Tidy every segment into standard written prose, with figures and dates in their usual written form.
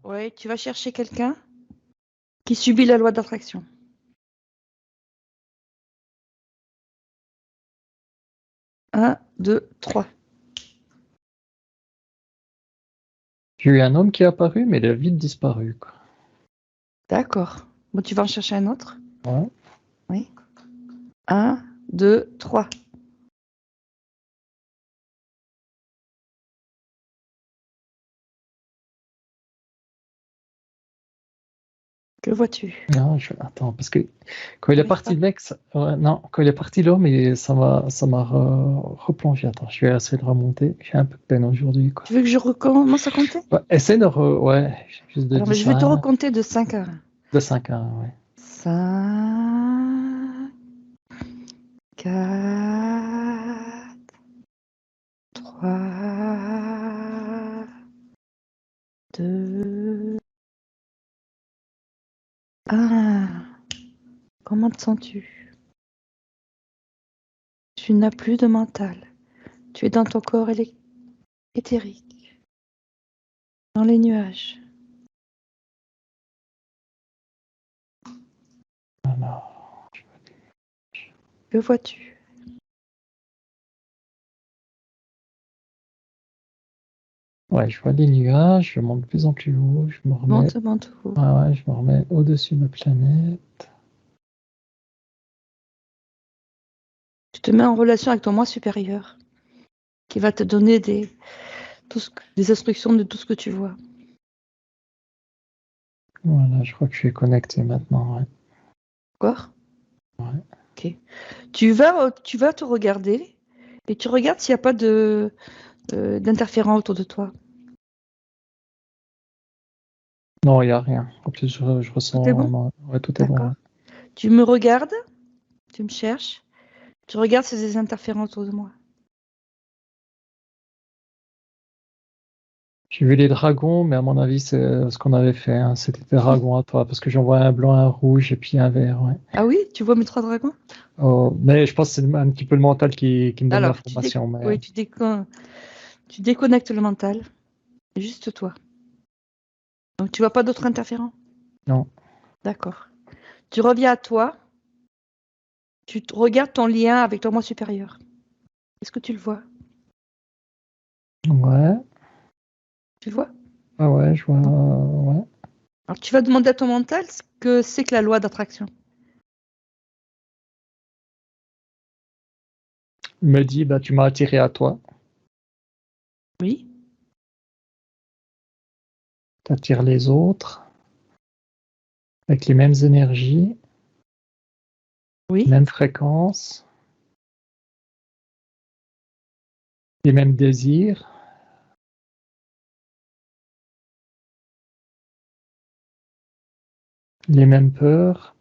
Ouais, tu vas chercher quelqu'un qui subit la loi d'attraction. Un, deux, trois. J'ai eu un homme qui est apparu, mais il a vite disparu, quoi. D'accord. Bon, tu vas en chercher un autre? Ouais. Oui. Un, deux, trois. Que vois-tu? Non, attends, parce que quand il est T'arrives parti, pas? le mec, ouais, non, quand il est parti l'homme, ça m'a replongé. Attends, je vais essayer de remonter. J'ai un peu de peine aujourd'hui, quoi. Tu veux que je recommence à compter? Ouais, essaie ouais, juste de Alors, mais 10 je vais te à 1, recompter de 5 à 1. de 5 à 1, ouais. 5, 4, 3, 2, 1. Comment te sens-tu? Tu n'as plus de mental. Tu es dans ton corps éthérique, dans les nuages. Alors, Que vois-tu? ouais, je vois des nuages, je monte de plus en plus haut, je me remets, Monte, monte haut. ouais, je me remets au-dessus de ma planète. Tu te mets en relation avec ton moi supérieur, qui va te donner des instructions de tout ce que tu vois. Voilà, je crois que je suis connecté maintenant, ouais. D'accord? Ouais. Ok. Tu vas te regarder et tu regardes s'il n'y a pas d'interférent autour de toi. Non, il n'y a rien. En plus, je Tout est ressens bon? vraiment. Ouais, tout est bon, D'accord. ouais. Tu me regardes, tu me cherches, tu regardes s'il y a des interférents autour de moi. J'ai vu les dragons, mais à mon avis, c'est ce qu'on avait fait, hein. C'était des dragons à toi, parce que j'en vois un blanc, un rouge et puis un vert, ouais. Ah oui, tu vois mes 3 dragons? Oh, mais je pense que c'est un petit peu le mental qui me donne Alors, l'information, mais oui, tu déconnectes le mental, juste toi. Donc tu vois pas d'autres interférents? non. D'accord. Tu reviens à toi, regardes ton lien avec ton moi supérieur. Est-ce que tu le vois? Ouais, Tu le vois? ouais, je vois, ouais. Alors tu vas demander à ton mental ce que c'est que la loi d'attraction. Il me dit, bah, tu m'as attiré à toi. Oui, Tu attires les autres avec les mêmes énergies, oui, mêmes fréquences, les mêmes désirs, les mêmes peurs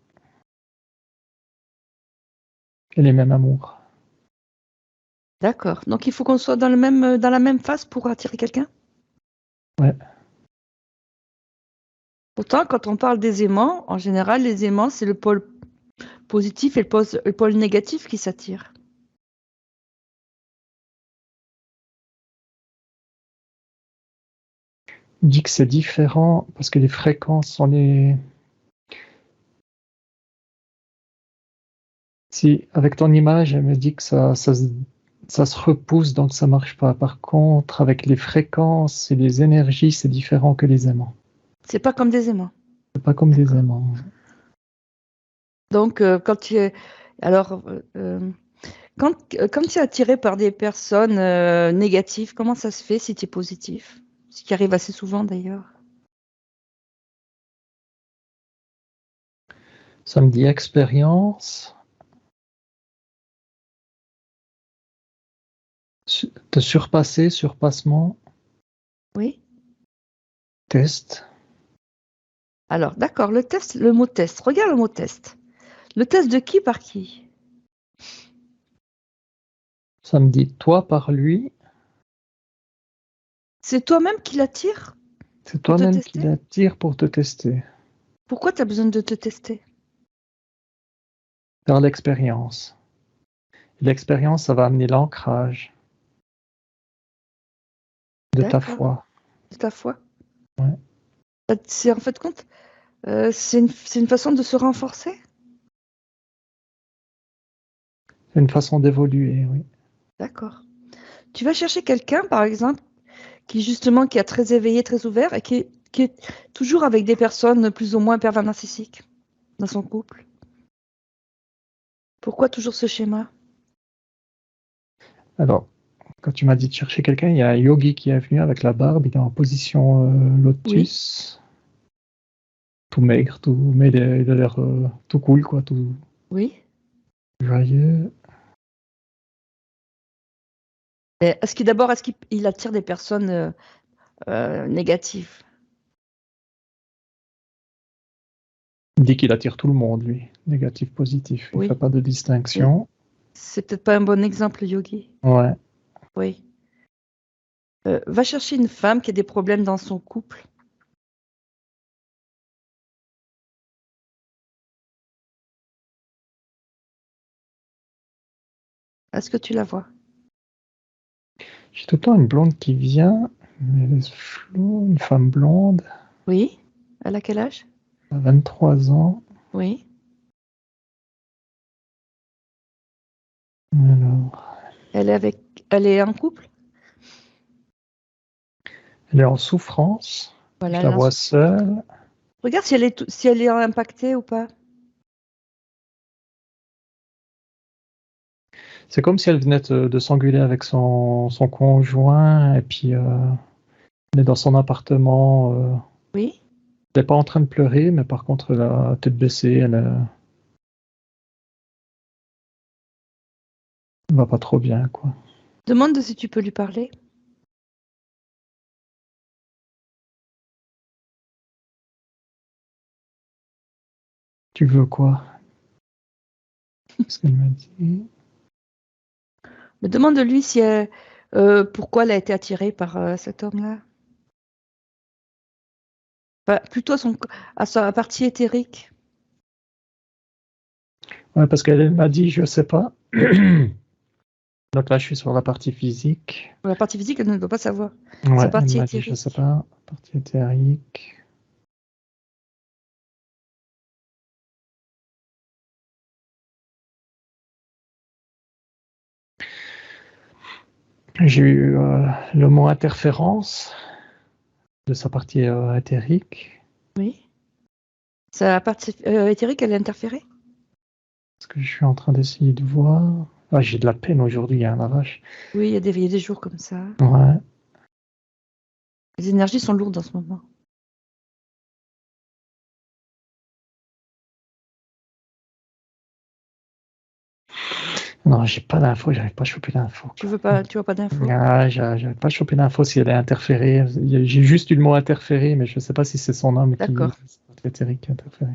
et les mêmes amours. d'accord. Donc il faut qu'on soit dans la même phase pour attirer quelqu'un? Ouais. Pourtant, quand on parle des aimants, en général, les aimants, c'est le pôle positif et le pôle négatif qui s'attirent. Il dit que c'est différent parce que les fréquences sont les. Si, avec ton image, elle me dit que ça se repousse, donc ça marche pas. Par contre, avec les fréquences et les énergies, c'est différent que les aimants. C'est pas comme des aimants. C'est pas comme des D'accord. aimants. Donc, quand tu es. Alors, quand tu es attiré par des personnes négatives, comment ça se fait si tu es positif? Ce qui arrive assez souvent d'ailleurs. Ça me dit expérience, de surpasser, surpassement, Oui? test. Alors, d'accord, le mot test. Regarde le mot test. Le test de qui par qui? Ça me dit toi par lui. C'est toi-même qui l'attire C'est pour te toi-même qui tester? l'attire pour te tester. Pourquoi tu as besoin de te tester? Faire l'expérience. L'expérience, ça va amener l'ancrage de ta D'accord, foi. de ta foi. Ouais. C'est en fait compte, c'est une façon de se renforcer? C'est une façon d'évoluer, oui. D'accord. Tu vas chercher quelqu'un, par exemple, qui est très éveillé, très ouvert et qui est toujours avec des personnes plus ou moins pervers narcissiques dans son couple. Pourquoi toujours ce schéma? Alors, quand tu m'as dit de chercher quelqu'un, il y a un yogi qui est venu avec la barbe, il est en position Oui, lotus, tout maigre, mais il a l'air tout cool, quoi, tout oui. joyeux. Et est-ce qu'il attire des personnes négatives? Il dit qu'il attire tout le monde, lui, négatif, positif. Il fait Oui. pas de Mais distinction. c'est peut-être pas un bon exemple, Yogi. Ouais. Oui. Va chercher une femme qui a des problèmes dans son couple. Est-ce que tu la vois? J'ai tout le temps une blonde qui vient, mais elle est floue, une femme blonde, Oui. Elle a quel âge? à 23 ans. Oui. Alors, Elle est en couple? elle est en souffrance. Je Voilà, la vois seule. regarde si elle est impactée ou pas. C'est comme si elle venait de s'engueuler avec son conjoint, et puis elle est dans son appartement. Oui. Elle n'est pas en train de pleurer, mais par contre, elle a la tête baissée, elle va pas trop bien, quoi. Demande si tu peux lui parler. Tu veux quoi? Qu'est-ce qu'elle m'a dit? Mais demande-lui pourquoi elle a été attirée par cet homme-là. Enfin, plutôt à sa partie éthérique. Ouais, parce qu'elle m'a dit, je sais pas. Donc là, je suis sur la partie physique. La partie physique, elle ne doit pas savoir. Sa Ouais, elle partie m'a dit, je sais éthérique. pas. Partie éthérique. J'ai eu le mot interférence de sa partie éthérique. Oui. Sa partie éthérique, elle est interférée? Ce que je suis en train d'essayer de voir. Ah, j'ai de la peine aujourd'hui, hein, la vache. Oui, il y a des jours comme ça. Ouais. Les énergies sont lourdes en ce moment. Non, j'ai pas d'infos, j'arrive pas à choper d'infos. Tu vois pas d'infos? Ah, j'arrive pas à choper d'infos si elle est interférée. J'ai juste eu le mot interféré, mais je sais pas si c'est son homme D'accord. c'est éthérique qui est interféré.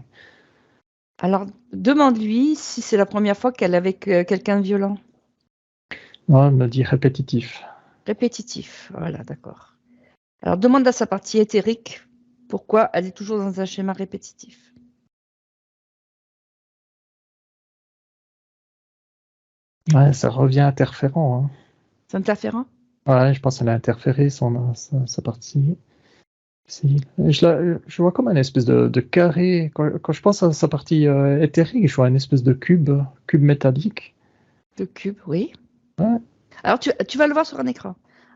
Alors, demande-lui si c'est la première fois qu'elle est avec quelqu'un de violent. Non, elle me dit répétitif. Répétitif. Voilà, d'accord. Alors, demande à sa partie éthérique pourquoi elle est toujours dans un schéma répétitif. Ouais, ça revient interférent, hein. C'est interférent? Ouais, je pense qu'elle a interféré sa partie. Je vois comme un espèce de carré. Quand je pense à sa partie éthérique, je vois une espèce de cube métallique. Le cube, oui. Ouais. Alors, tu vas le voir sur un écran.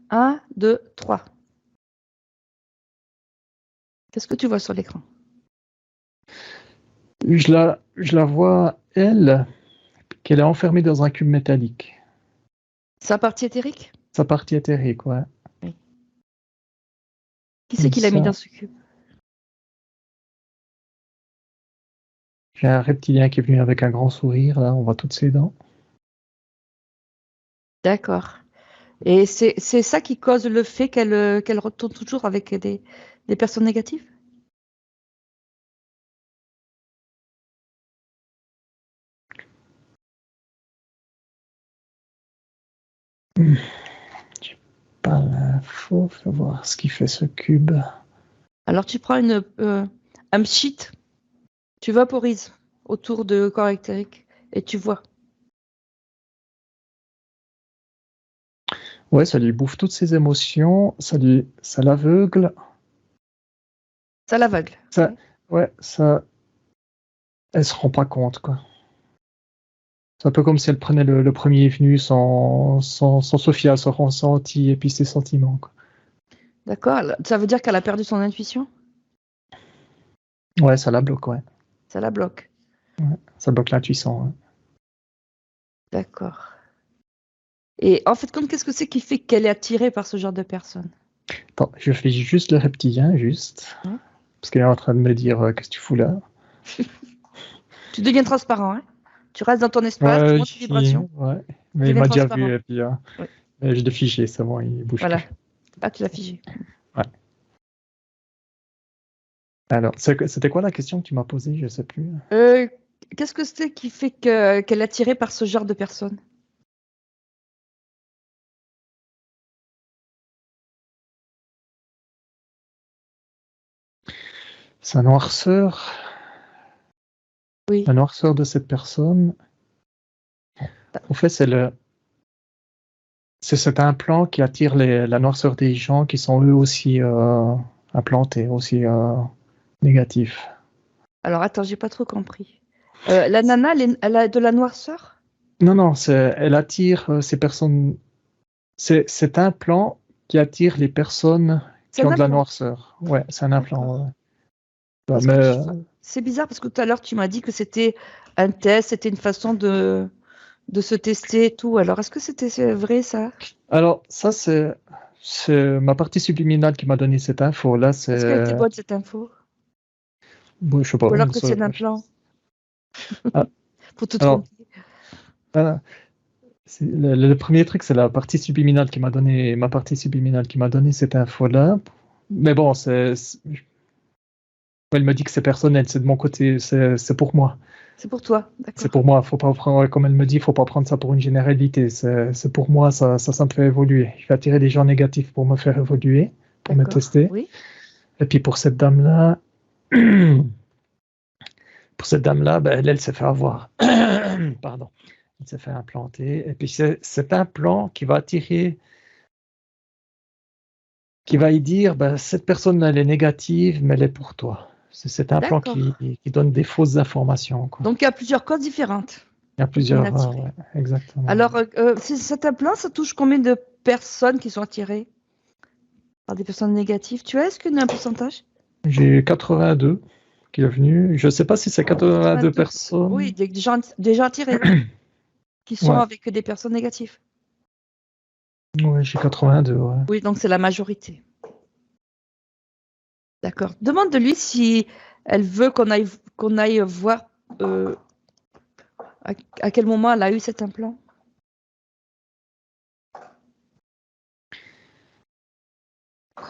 1, 2, 3. Qu'est-ce que tu vois sur l'écran? Je la vois, elle, qu'elle est enfermée dans un cube métallique. Sa partie éthérique? Sa partie éthérique, ouais. Oui. Qui c'est Comme qui l'a mis dans ça. ce cube? J'ai un reptilien qui est venu avec un grand sourire, là, on voit toutes ses dents. D'accord. Et c'est ça qui cause le fait qu'elle retourne toujours avec des personnes négatives? J'ai pas l'info, faut voir ce qui fait ce cube. Alors, tu prends un sheet, tu vaporises autour de corps éthérique et tu vois. Ouais, ça lui bouffe toutes ses émotions, ça l'aveugle. Ça l'aveugle. Ça, ouais, ça, elle se rend pas compte, quoi. C'est un peu comme si elle prenait le premier venu sans se fier à son ressenti et puis ses sentiments, quoi. D'accord. Ça veut dire qu'elle a perdu son intuition? Ouais, ça la bloque, ouais. Ça la bloque. Ça bloque l'intuition, ouais. D'accord. Et en fait, qu'est-ce que c'est qui fait qu'elle est attirée par ce genre de personne? Attends, je fais juste le reptilien, juste. Ouais. Parce qu'elle est en train de me dire qu'est-ce que tu fous là? Tu deviens transparent, hein? Tu restes dans ton espace, tu Ouais, montes tes vibrations, ouais. tu Mais il deviens m'a déjà vu, transparent. et puis Oui. je l'ai figé, c'est bon, il bouge Voilà. plus. Ah, tu l'as figé. Ouais. Alors, c'était quoi la question que tu m'as posée? Je sais plus. Qu'est-ce que c'est qui fait qu'elle est attirée par ce genre de personne? Sa noirceur, Oui. la noirceur de cette personne. En fait, c'est cet implant qui attire la noirceur des gens qui sont eux aussi implantés, aussi négatifs. Alors attends, j'ai pas trop compris. La nana, elle a de la noirceur? Non, elle attire ces personnes. C'est cet implant qui attire les personnes C'est qui un ont de la implant. noirceur. Ouais, c'est un implant. D'accord. Ouais. Bah, Parce que mais, c'est bizarre parce que tout à l'heure tu m'as dit que c'était un test, c'était une façon de se tester et tout. Alors est-ce que c'est vrai ça? alors, ça, c'est ma partie subliminale qui m'a donné cette info. Là, Est-ce qu'elle était c'est. bonne cette info? Bon, je sais pas. Ou alors que c'est un implant Ah, pour te alors, tromper? ah, le premier truc, c'est la partie subliminale qui m'a donné, ma partie subliminale qui m'a donné cette info-là. Mais bon, elle me dit que c'est personnel, c'est de mon côté, c'est pour moi. C'est pour toi, C'est d'accord. pour moi, faut pas prendre, comme elle me dit, faut pas prendre ça pour une généralité. C'est pour moi, ça me fait évoluer. Je vais attirer des gens négatifs pour me faire évoluer, pour me D'accord. tester. Oui. Et puis pour cette dame-là, ben, elle s'est fait avoir. Pardon. Elle s'est fait implanter. Et puis c'est cet implant qui va attirer, qui va y dire, ben, cette personne, elle est négative, mais elle est pour toi. C'est cet implant D'accord. qui donne des fausses informations, quoi. Donc il y a plusieurs causes différentes Il y a qui viennent plusieurs, attirer. ouais, exactement. Alors, cet implant, ça touche combien de personnes qui sont attirées par des personnes négatives? Est-ce qu'il y a un pourcentage? J'ai 82 qui est venu. Je ne sais pas si c'est 82 82. personnes. Oui, des gens attirés qui sont Ouais, avec des personnes négatives. ouais, j'ai 82, ouais. Oui, donc c'est la majorité. D'accord. Demande de lui si elle veut qu'on aille voir euh, à quel moment elle a eu cet implant.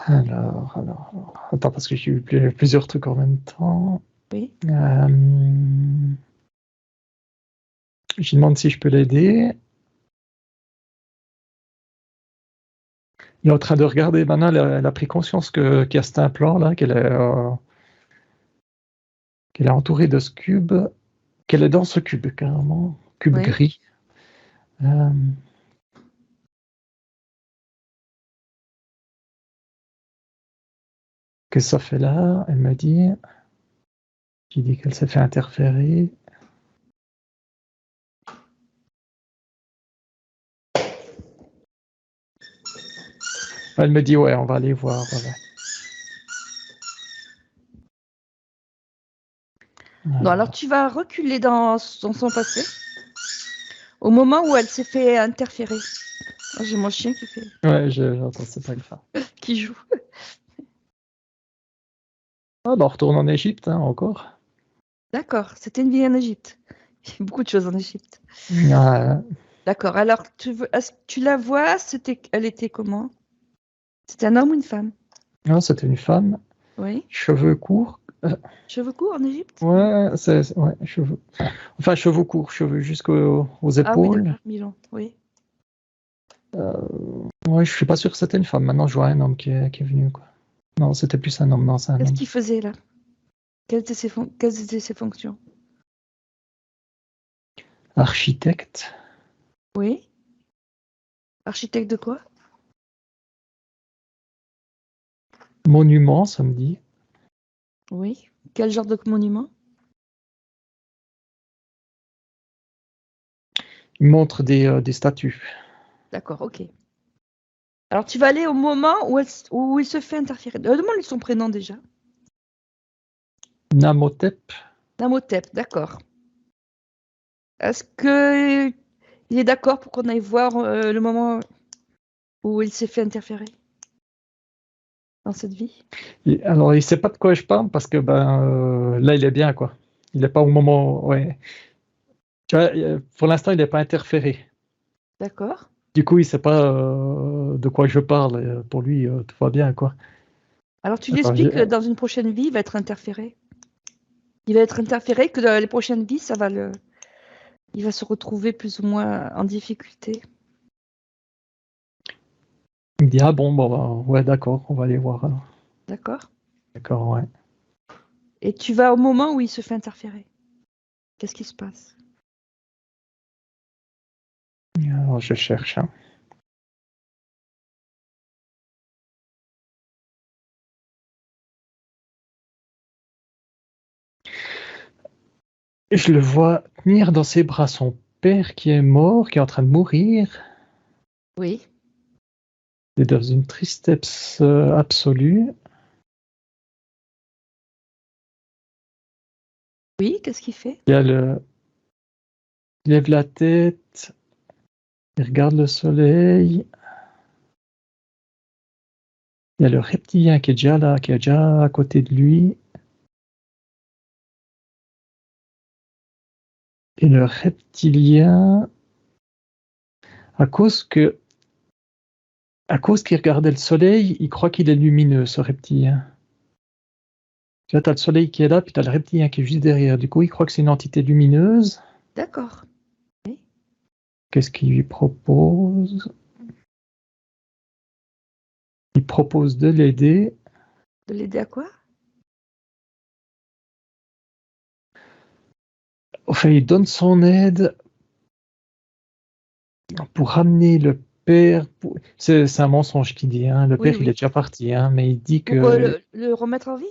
Alors. Attends, parce que j'ai eu plusieurs trucs en même temps. Oui. Je lui demande si je peux l'aider. Il est en train de regarder. Maintenant, elle a pris conscience qu'il y a cet implant-là, qu'elle est entourée de ce cube, qu'elle est dans ce cube, carrément. Cube Oui. gris. Euh, que ça fait là? Elle me dit. Qui dit qu'elle s'est fait interférer. Elle me dit, ouais, on va aller voir. Voilà. Non, alors tu vas reculer dans son passé, au moment où elle s'est fait interférer. Ah, j'ai mon chien Ouais, j'entends, c'est pas grave. qui joue. Ah, bah, on retourne en Égypte, hein, encore. D'accord, c'était une vie en Égypte. Il y a beaucoup de choses en Égypte. Ah, D'accord, alors est-ce que tu la vois, elle était comment? C'était un homme ou une femme? non, c'était une femme, Oui. cheveux courts. Cheveux courts en Égypte? Ouais, ouais, cheveux. Enfin, cheveux courts, cheveux jusqu'aux Ah oui, épaules. d'accord, Milan, oui. Ouais, je suis pas sûr que c'était une femme. Maintenant, je vois un homme qui est venu, quoi. Non, c'était plus un homme. Non, c'est un Qu'est-ce homme. qu'il faisait là? Quelles étaient ses fonctions? Architecte. Oui. Architecte de quoi? Monument, ça me dit. Oui. Quel genre de monument? Il montre des statues. D'accord, ok. Alors tu vas aller au moment où il se fait interférer. Demande-lui son prénom déjà. Namotep. Namotep, d'accord. Est-ce que il est d'accord pour qu'on aille voir le moment où il s'est fait interférer dans cette vie? Alors, il sait pas de quoi je parle parce que là, il est bien, quoi. Il n'est pas au moment. Ouais. Tu vois, pour l'instant, il n'est pas interféré. D'accord. Du coup, il sait pas de quoi je parle. Pour lui, tout va bien, quoi. Alors tu lui Alors, expliques que dans une prochaine vie, il va être interféré. Il va être interféré, que dans les prochaines vies, il va se retrouver plus ou moins en difficulté. il me dit, ah bon, ouais, d'accord, on va aller voir. Alors. D'accord? D'accord, ouais. Et tu vas au moment où il se fait interférer. Qu'est-ce qui se passe? Alors, je cherche. Hein. Et je le vois tenir dans ses bras son père qui est mort, qui est en train de mourir. Oui. Il est dans une tristesse absolue. Oui, qu'est-ce qu'il fait? Il lève la tête, il regarde le soleil. Il y a le reptilien qui est déjà là, qui est déjà à côté de lui. Et le reptilien, à cause qu'il regardait le soleil, il croit qu'il est lumineux, ce reptilien. Tu vois, tu as le soleil qui est là, puis tu as le reptilien qui est juste derrière. Du coup, il croit que c'est une entité lumineuse. D'accord. Oui. Qu'est-ce qu'il lui propose? Il propose de l'aider. De l'aider à quoi? Enfin, il donne son aide pour ramener le père. C'est un mensonge qu'il dit. Hein. Le Oui, père, il est oui. déjà parti, hein, mais il dit Pour que le remettre en vie?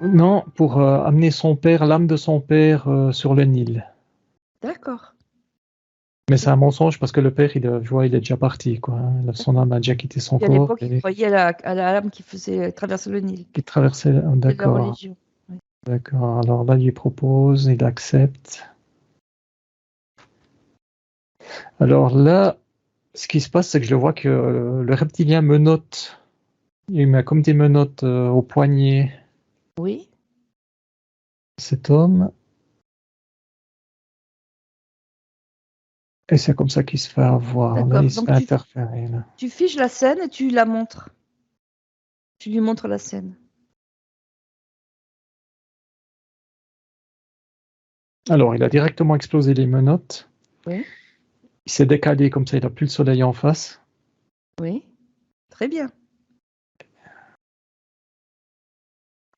non, pour amener son père, l'âme de son père sur le Nil. D'accord. Mais c'est un mensonge parce que le père, je vois, il est déjà parti, quoi. Hein. Son âme a déjà quitté son Et à corps l'époque, ils et croyaient à la lame qui faisait traverser le Nil. il traversait. C'est de la D'accord, religion. Oui. d'accord. Alors là, il lui propose, il accepte. Alors là, ce qui se passe, c'est que je vois que le reptilien menotte. Il met comme des menottes au poignet Oui. cet homme. Et c'est comme ça qu'il se fait avoir. Là, D'accord. il se Donc fait interférer. Là. tu fiches la scène et tu la montres. Tu lui montres la scène. Alors, il a directement explosé les menottes. Oui. Il s'est décalé comme ça, il n'a plus le soleil en face. Oui. Très bien.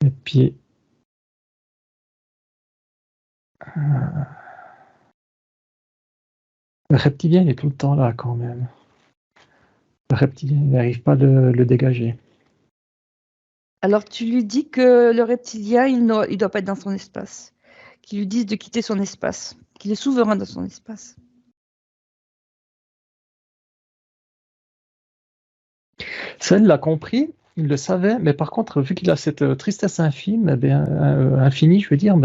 Et puis, le reptilien, il est tout le temps là quand même. Le reptilien, il n'arrive pas à le dégager. Alors tu lui dis que le reptilien, il ne doit pas être dans son espace. Qu'il lui dise de quitter son espace. Qu'il est souverain dans son espace. Ça, il l'a compris, il le savait, mais par contre, vu qu'il a cette tristesse infime, infinie, je veux dire,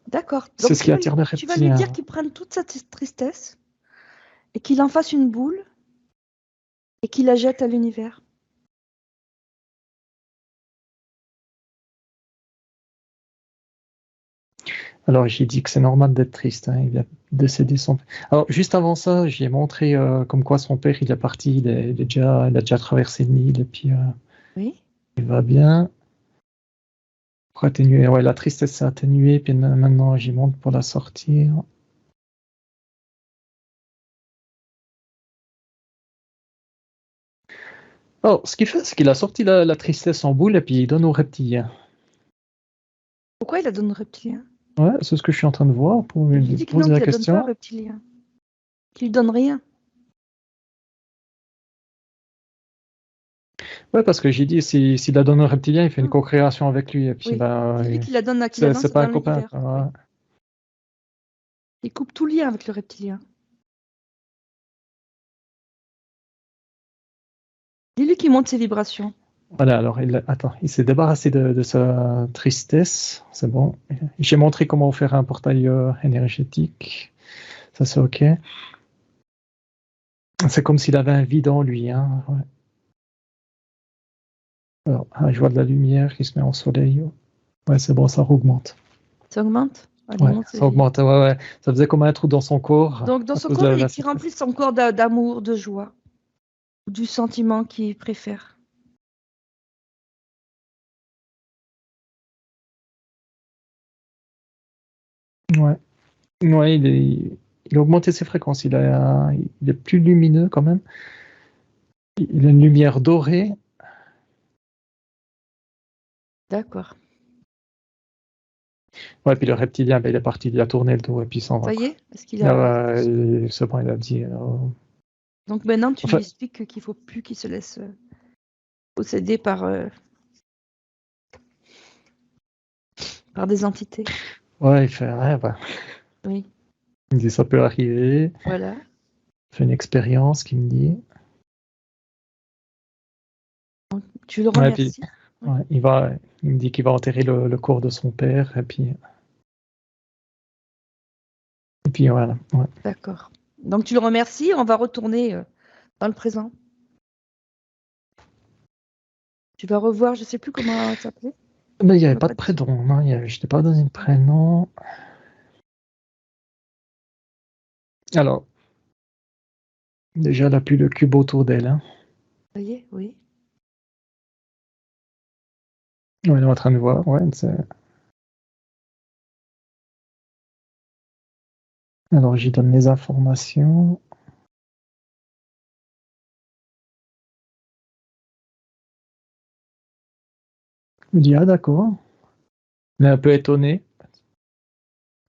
D'accord. c'est Donc ce qui attire le tu vas lui dire reptilien. qu'il prenne toute sa tristesse et qu'il en fasse une boule et qu'il la jette à l'univers. Alors, j'ai dit que c'est normal d'être triste. Hein, il a décédé son père. Alors, juste avant ça, j'ai montré comme quoi son père, il est parti, il a déjà traversé le Nil, et puis Oui. il va bien. Pour atténuer, ouais, la tristesse s'est atténuée, puis maintenant, j'y monte pour la sortir. Alors, ce qu'il fait, c'est qu'il a sorti la tristesse en boule, et puis il donne au reptilien. Pourquoi il la donne au reptilien? Ouais, c'est ce que je suis en train de voir pour Il lui lui dit que non, poser la qu'il la donne pas au question. reptilien. Qu'il lui donne rien. Ouais, parce que j'ai dit, s'il la donne au reptilien, il fait une Ah, co-création avec lui. Et puis, oui. Dis-lui qu'il la donne c'est pas dans un copain. l'univers. Oui. Il coupe tout lien avec le reptilien. Dis-lui qu'il monte ses vibrations. Voilà, alors, attends, il s'est débarrassé de sa tristesse. C'est bon. J'ai montré comment faire un portail énergétique. Ça, c'est OK. C'est comme s'il avait un vide en lui. Hein. Ouais. Alors, je vois de la lumière qui se met en soleil. Ouais, c'est bon, ça augmente. Ça augmente? Allez, Ouais, monte ça augmente. Ouais. Ça faisait comme un trou dans son corps Donc, dans à son cause de corps, la il cicatrice. remplit son corps d'amour, de joie, du sentiment qu'il préfère. Ouais. Ouais, il a augmenté ses fréquences. Il est plus lumineux quand même. Il a une lumière dorée. D'accord. Ouais, puis le reptilien, ben, il est parti, il a tourné le dos et puis il s'en va. Ça y Quoi. est? Est-ce qu'il a... C'est bon, il a dit. Donc maintenant, tu lui Enfin, expliques qu'il ne faut plus qu'il se laisse posséder par des entités. ouais, il fait, ouais, bah, Oui, il dit ça peut arriver. voilà. Il fait une expérience qui me dit. Tu le Ouais, puis remercies. Oui. ouais, il me dit qu'il va enterrer le corps de son père et puis voilà. Ouais. D'accord. Donc tu le remercies, on va retourner dans le présent. Tu vas revoir, je ne sais plus comment ça s'appelait. Mais il n'y Tu avait m'as pas de pas dit. prénom, non, je t'ai pas donné de prénom. Alors, déjà, elle a plus le cube autour d'elle. Hein. Ça y est, oui. Ouais, elle est en train de voir. Ouais, alors, j'y donne les informations. Il me dit, ah d'accord. Elle est un peu étonnée.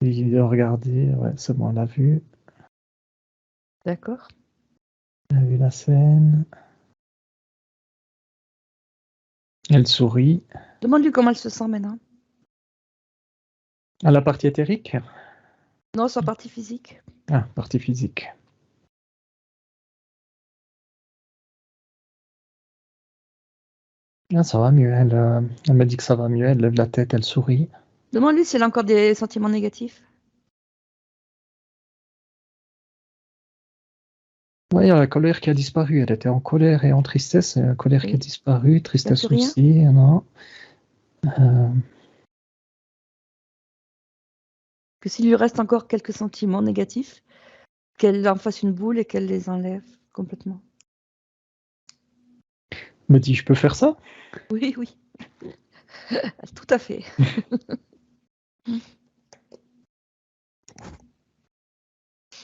Il a regardé. Ouais, c'est bon, elle a vu. D'accord. Elle a vu la scène. Elle sourit. Demande-lui comment elle se sent maintenant. À la partie éthérique? Non, sa partie physique. Ah, partie physique. Ah, ça va mieux. Elle m'a dit que ça va mieux. Elle lève la tête, elle sourit. Demande-lui si elle a encore des sentiments négatifs. Ouais, il y a la colère qui a disparu. Elle était en colère et en tristesse. Colère qui a Oui. disparu, Il n'y a plus tristesse rien. aussi. Non. Euh, Que s'il lui reste encore quelques sentiments négatifs, qu'elle en fasse une boule et qu'elle les enlève complètement. me dit, je peux faire ça? Oui, oui. Tout à fait.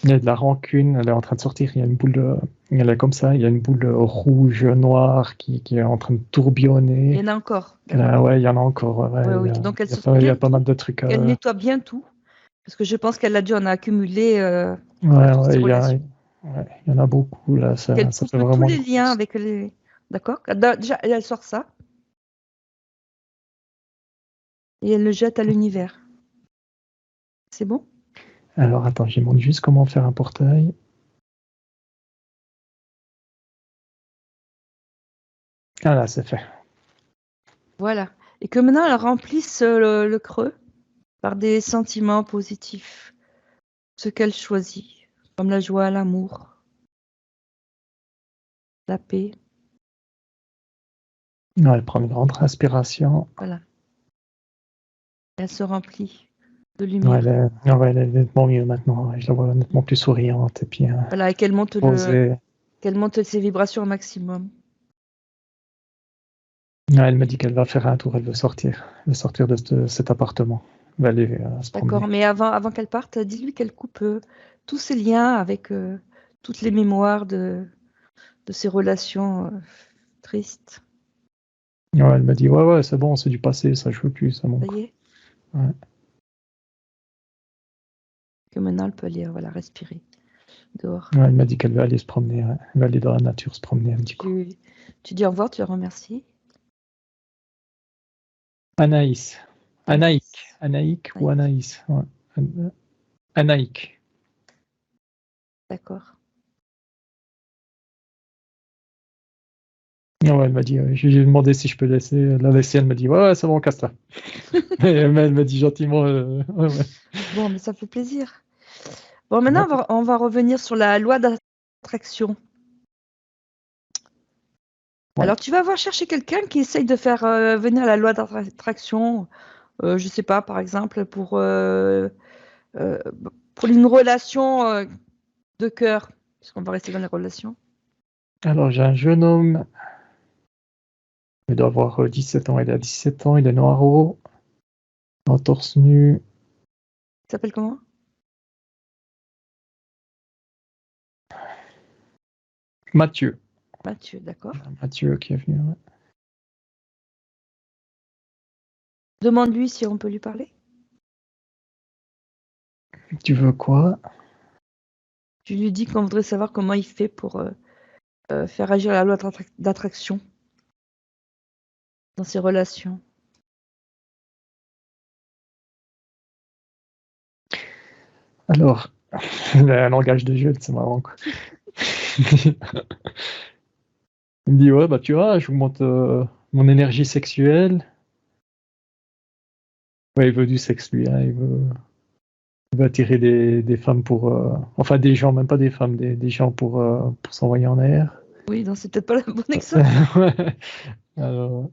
Il y a de la rancune. Elle est en train de sortir. Il y a une boule. Elle est comme ça. Il y a une boule rouge, noire qui est en train de Il tourbillonner. y en a encore. D'accord. Ouais, il y en a encore. Ouais, Oui, oui. Donc elle se il y bien a pas mal de trucs. qu'elle nettoie bien tout. Parce que je pense qu'elle a dû en accumuler Ouais, toutes ses relations. il y en a beaucoup là. Qu'elle Ça fait coupe tous vraiment une les liens grosse. avec les. D'accord. Déjà, elle sort ça et elle le jette à l'univers. C'est bon? Alors attends, je demande juste comment faire un portail. Ah là, c'est fait. Voilà. Et que maintenant elle remplisse le creux par des sentiments positifs, ce qu'elle choisit, comme la joie, l'amour, la paix. Ouais, elle prend une grande respiration. Voilà. Elle se remplit de Ouais, lumière. elle est nettement mieux maintenant. Ouais, je la vois nettement plus souriante et puis Voilà, et posée. qu'elle monte ses vibrations au maximum. Ouais, elle me dit qu'elle va faire un tour. Elle veut sortir. Elle veut sortir de cet appartement. Elle va aller se D'accord. promener. Mais avant qu'elle parte, dis-lui qu'elle coupe tous ses liens avec toutes les mémoires de ses relations tristes. Ouais, elle me dit ouais, c'est bon, c'est du passé, ça je veux plus, ça Ça manque. y est? Ouais. Que maintenant elle peut aller voilà, respirer. dehors. Ouais, elle m'a dit qu'elle veut aller se promener. Ouais. Elle veut aller dans la nature se promener un petit coup. Tu dis au revoir, tu la remercies. Anaïs. Anaïk. Anaïs. Anaïk ou Anaïs. Anaïs. Ouais. Anaïk. D'accord. Ouais, elle m'a dit, je lui ai demandé si je peux la laisser. Elle m'a dit, ouais, c'est bon, casse-toi. Mais elle m'a dit gentiment, ouais. Bon, mais ça fait plaisir. Bon, maintenant, on va revenir sur la loi d'attraction. Ouais. Alors, tu vas voir chercher quelqu'un qui essaye de faire venir la loi d'attraction. Je sais pas, par exemple, pour une relation de cœur, puisqu'on va rester dans les relations. Alors, j'ai un jeune homme. Il doit avoir 17 ans. Il a 17 ans. Il est noiro. En torse nu. Il s'appelle comment? Mathieu. Mathieu, d'accord. Mathieu qui est venu. Ouais. Demande-lui si on peut lui parler. Tu veux quoi? Tu lui dis qu'on voudrait savoir comment il fait pour faire agir la loi d'attraction dans ses relations. Alors, un langage de jeune, c'est marrant, quoi. Il me dit, ouais, bah tu vois, j'augmente mon énergie sexuelle. Ouais, il veut du sexe, lui, hein, il veut attirer des femmes pour... enfin, des gens, même pas des femmes, des gens pour s'envoyer en air. Oui, donc c'est peut-être pas le bon exemple. Ouais. Alors,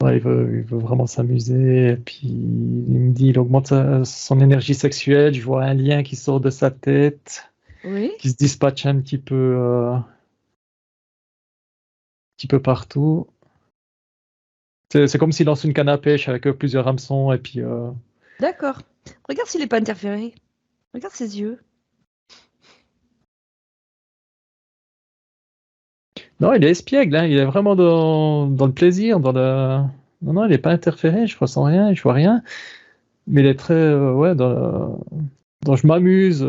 ouais, il veut vraiment s'amuser. Et puis, il me dit, il augmente son énergie sexuelle. Je vois un lien qui sort de sa tête, Oui. qui se dispatche un petit peu partout. C'est comme s'il lance une canne à pêche avec plusieurs hameçons et puis... D'accord. Regarde s'il n'est pas interféré. Regarde ses yeux. Non, il est espiègle, hein, il est vraiment dans le plaisir, dans le... Non, non, il n'est pas interféré, je ressens rien, je vois rien. Mais il est très... ouais, dans je m'amuse,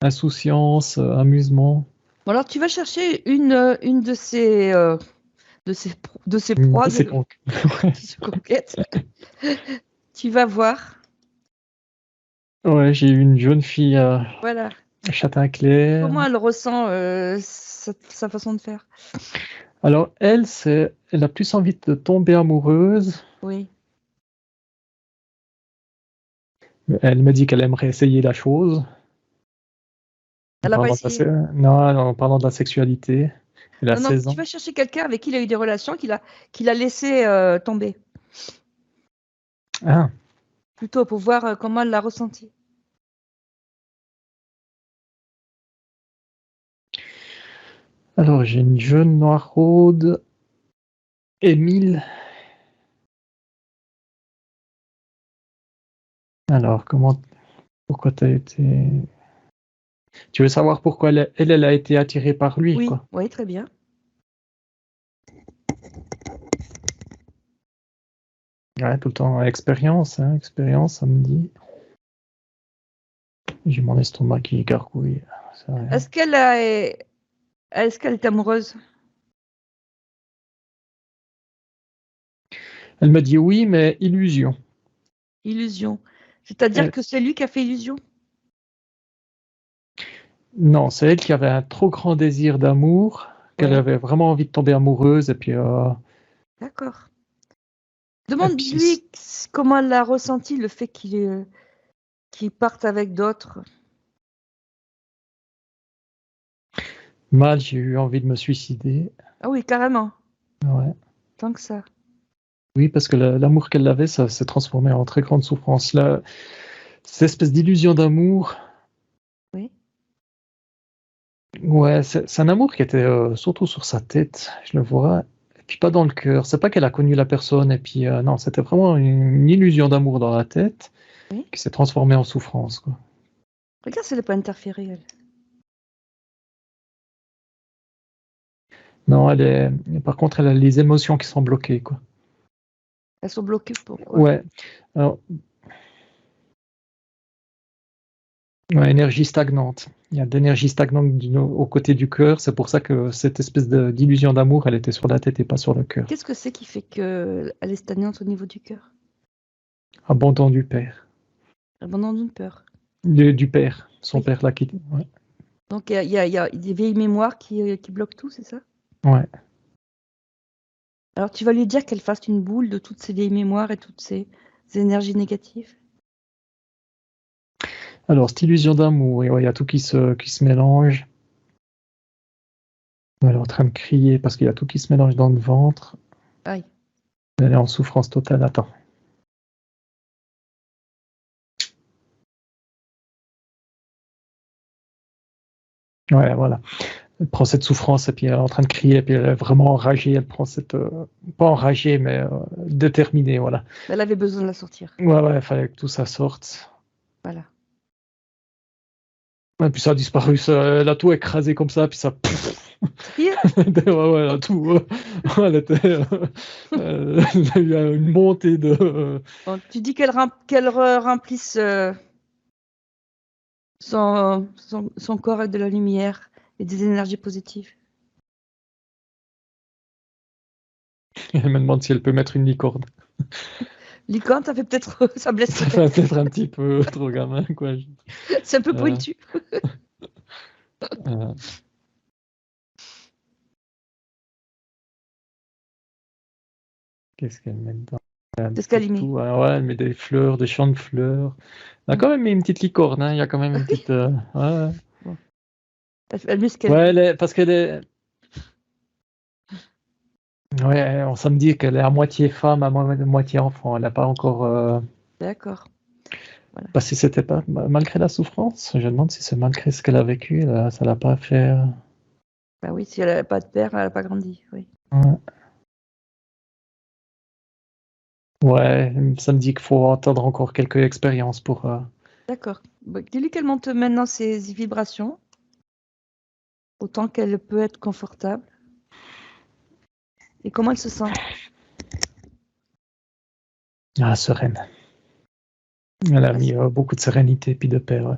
insouciance, amusement. Bon, alors tu vas chercher une de ces proies, C'est de con. ces conquêtes. Tu vas voir. Ouais, j'ai eu une jeune fille à Voilà. châtain clair. Comment elle ressent sa façon de faire. Alors, elle a plus envie de tomber amoureuse. Oui. Elle me dit qu'elle aimerait essayer la chose. En Elle n'a pas parlant de essayé. non, en parlant de la sexualité. Elle a Non, non, 16 tu ans. vas chercher quelqu'un avec qui il a eu des relations, qu'il a laissé tomber. Ah, Plutôt pour voir comment elle l'a ressenti. alors j'ai une jeune noiraude, Émile. Alors, pourquoi t'as été... Tu veux savoir pourquoi elle a été attirée par lui, Oui, quoi. oui, très bien. Ouais, tout le temps, expérience, hein, expérience, ça me dit. J'ai mon estomac qui gargouille. C'est rien. Est-ce qu'elle est amoureuse? Elle me dit oui, mais illusion. Illusion. C'est-à-dire que c'est lui qui a fait illusion? Non, c'est elle qui avait un trop grand désir d'amour, qu'elle Ouais, avait vraiment envie de tomber amoureuse, d'accord. et puis Demande-lui comment elle a ressenti le fait qu'il parte avec d'autres. mal, j'ai eu envie de me suicider. Ah oui, carrément. Ouais. Tant que ça. Oui, parce que l'amour qu'elle avait, ça s'est transformé en très grande souffrance. Là, cette espèce d'illusion d'amour, Oui. ouais, c'est un amour qui était surtout sur sa tête, je le vois, et puis pas dans le cœur. C'est pas qu'elle a connu la personne, et puis non, c'était vraiment une illusion d'amour dans la tête Oui. qui s'est transformée en souffrance, quoi. Regarde si elle n'est pas interférée, elle. Non, par contre, elle a les émotions qui sont bloquées, quoi. Elles sont bloquées, pourquoi? Ouais. Alors, Ouais, énergie stagnante. Il y a de l'énergie stagnante au côté du cœur. C'est pour ça que cette espèce d'illusion d'amour, elle était sur la tête et pas sur le cœur. Qu'est-ce que c'est qui fait qu'elle est stagnante au niveau du cœur? Abandon du père. Abandon d'une peur. Du père. Son Oui. père l'a quitté. Ouais. Donc il y a des vieilles mémoires qui bloquent tout, c'est ça? Ouais. Alors tu vas lui dire qu'elle fasse une boule de toutes ces vieilles mémoires et toutes ces énergies négatives? Alors, cette illusion d'amour, il y a tout qui se mélange. Elle est en train de crier parce qu'il y a tout qui se mélange dans le ventre. Aïe. Elle est en souffrance totale. Attends. Ouais, voilà. Elle prend cette souffrance et puis elle est en train de crier et puis elle est vraiment enragée. Elle prend cette... pas enragée, mais déterminée, voilà. Elle avait besoin de la sortir. Ouais, il fallait que tout ça sorte. Voilà. Et puis ça a disparu, elle a tout écrasé comme ça, puis ça... Pire. ouais, elle a tout... elle était... elle a eu une montée de... Bon, tu dis qu'elle remplisse son corps avec de la lumière et des énergies positives. Elle me demande si elle peut mettre une licorne. Licorne, ça fait peut-être... ça blesse Ça fait peut-être un petit peu trop gamin, quoi. C'est un peu pointu. Qu'est-ce qu'elle met dedans? C'est ce qu'elle y met. Tout, ouais, elle met des fleurs, des champs de fleurs. Elle a quand même mis une petite licorne, hein. Il y a quand même une petite... ouais. Bon. Elle met ce qu'elle Ouais, parce qu'elle est... Ouais, ça me dit qu'elle est à moitié femme, à moitié enfant. Elle n'a pas encore... D'accord. Voilà. Parce que c'était pas... Malgré la souffrance, je me demande si c'est malgré ce qu'elle a vécu, là, ça l'a pas fait... Bah oui, si elle n'avait pas de père, elle n'a pas grandi. Oui. Ouais, ça me dit qu'il faut attendre encore quelques expériences pour... D'accord. Bah, dis-lui qu'elle monte maintenant ses vibrations, autant qu'elle peut être confortable. Et comment elle se sent? Ah, sereine. Elle a mis beaucoup de sérénité puis de paix, ouais.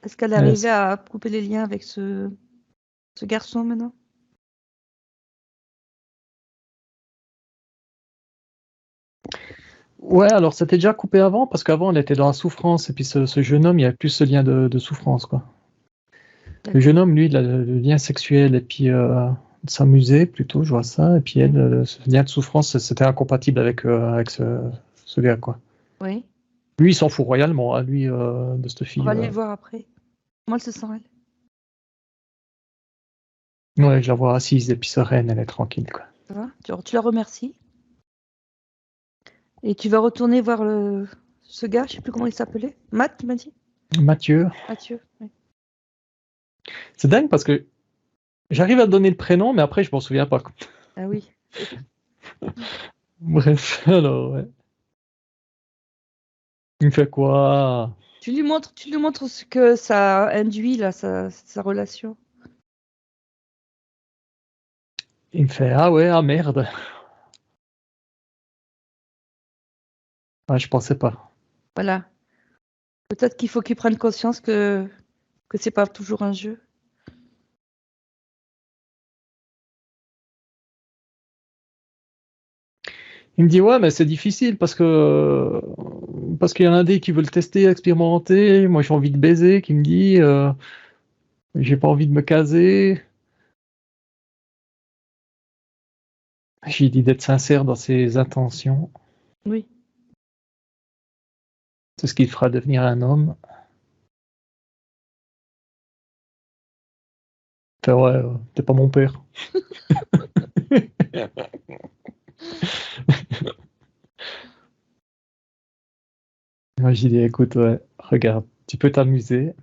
Est-ce qu'elle est arrivée à couper les liens avec ce garçon maintenant? Ouais, alors c'était déjà coupé avant, parce qu'avant elle était dans la souffrance, et puis ce jeune homme, il y avait plus ce lien de souffrance, quoi. Le jeune homme, lui, il a le lien sexuel, et puis de s'amuser plutôt, je vois ça, et puis elle, ce lien de souffrance, c'était incompatible avec ce gars, quoi. Oui. Lui, il s'en fout royalement, hein, lui, de cette fille. On va aller le voir après. Comment elle se sent, elle? Ouais, je la vois assise, et puis sereine, elle est tranquille, quoi. Ça va? Tu la remercies. Et tu vas retourner voir ce gars, je sais plus comment il s'appelait. Matt, tu m'as dit? Mathieu. Mathieu, oui. C'est dingue parce que j'arrive à donner le prénom, mais après je m'en souviens pas. Ah oui. Bref, alors ouais. Il me fait quoi? Tu lui montres ce que ça induit là, sa relation. Il me fait ah ouais, ah merde. Ah, je pensais pas. Voilà. Peut-être qu'il faut qu'il prenne conscience que c'est pas toujours un jeu. Il me dit ouais, mais c'est difficile parce qu'il y en a des qui veulent tester, expérimenter. Moi j'ai envie de baiser, qui me dit j'ai pas envie de me caser. J'ai dit d'être sincère dans ses intentions. Oui. C'est ce qui le fera devenir un homme. Fait ouais, t'es pas mon père. Moi j'ai dit écoute, ouais, regarde, tu peux t'amuser,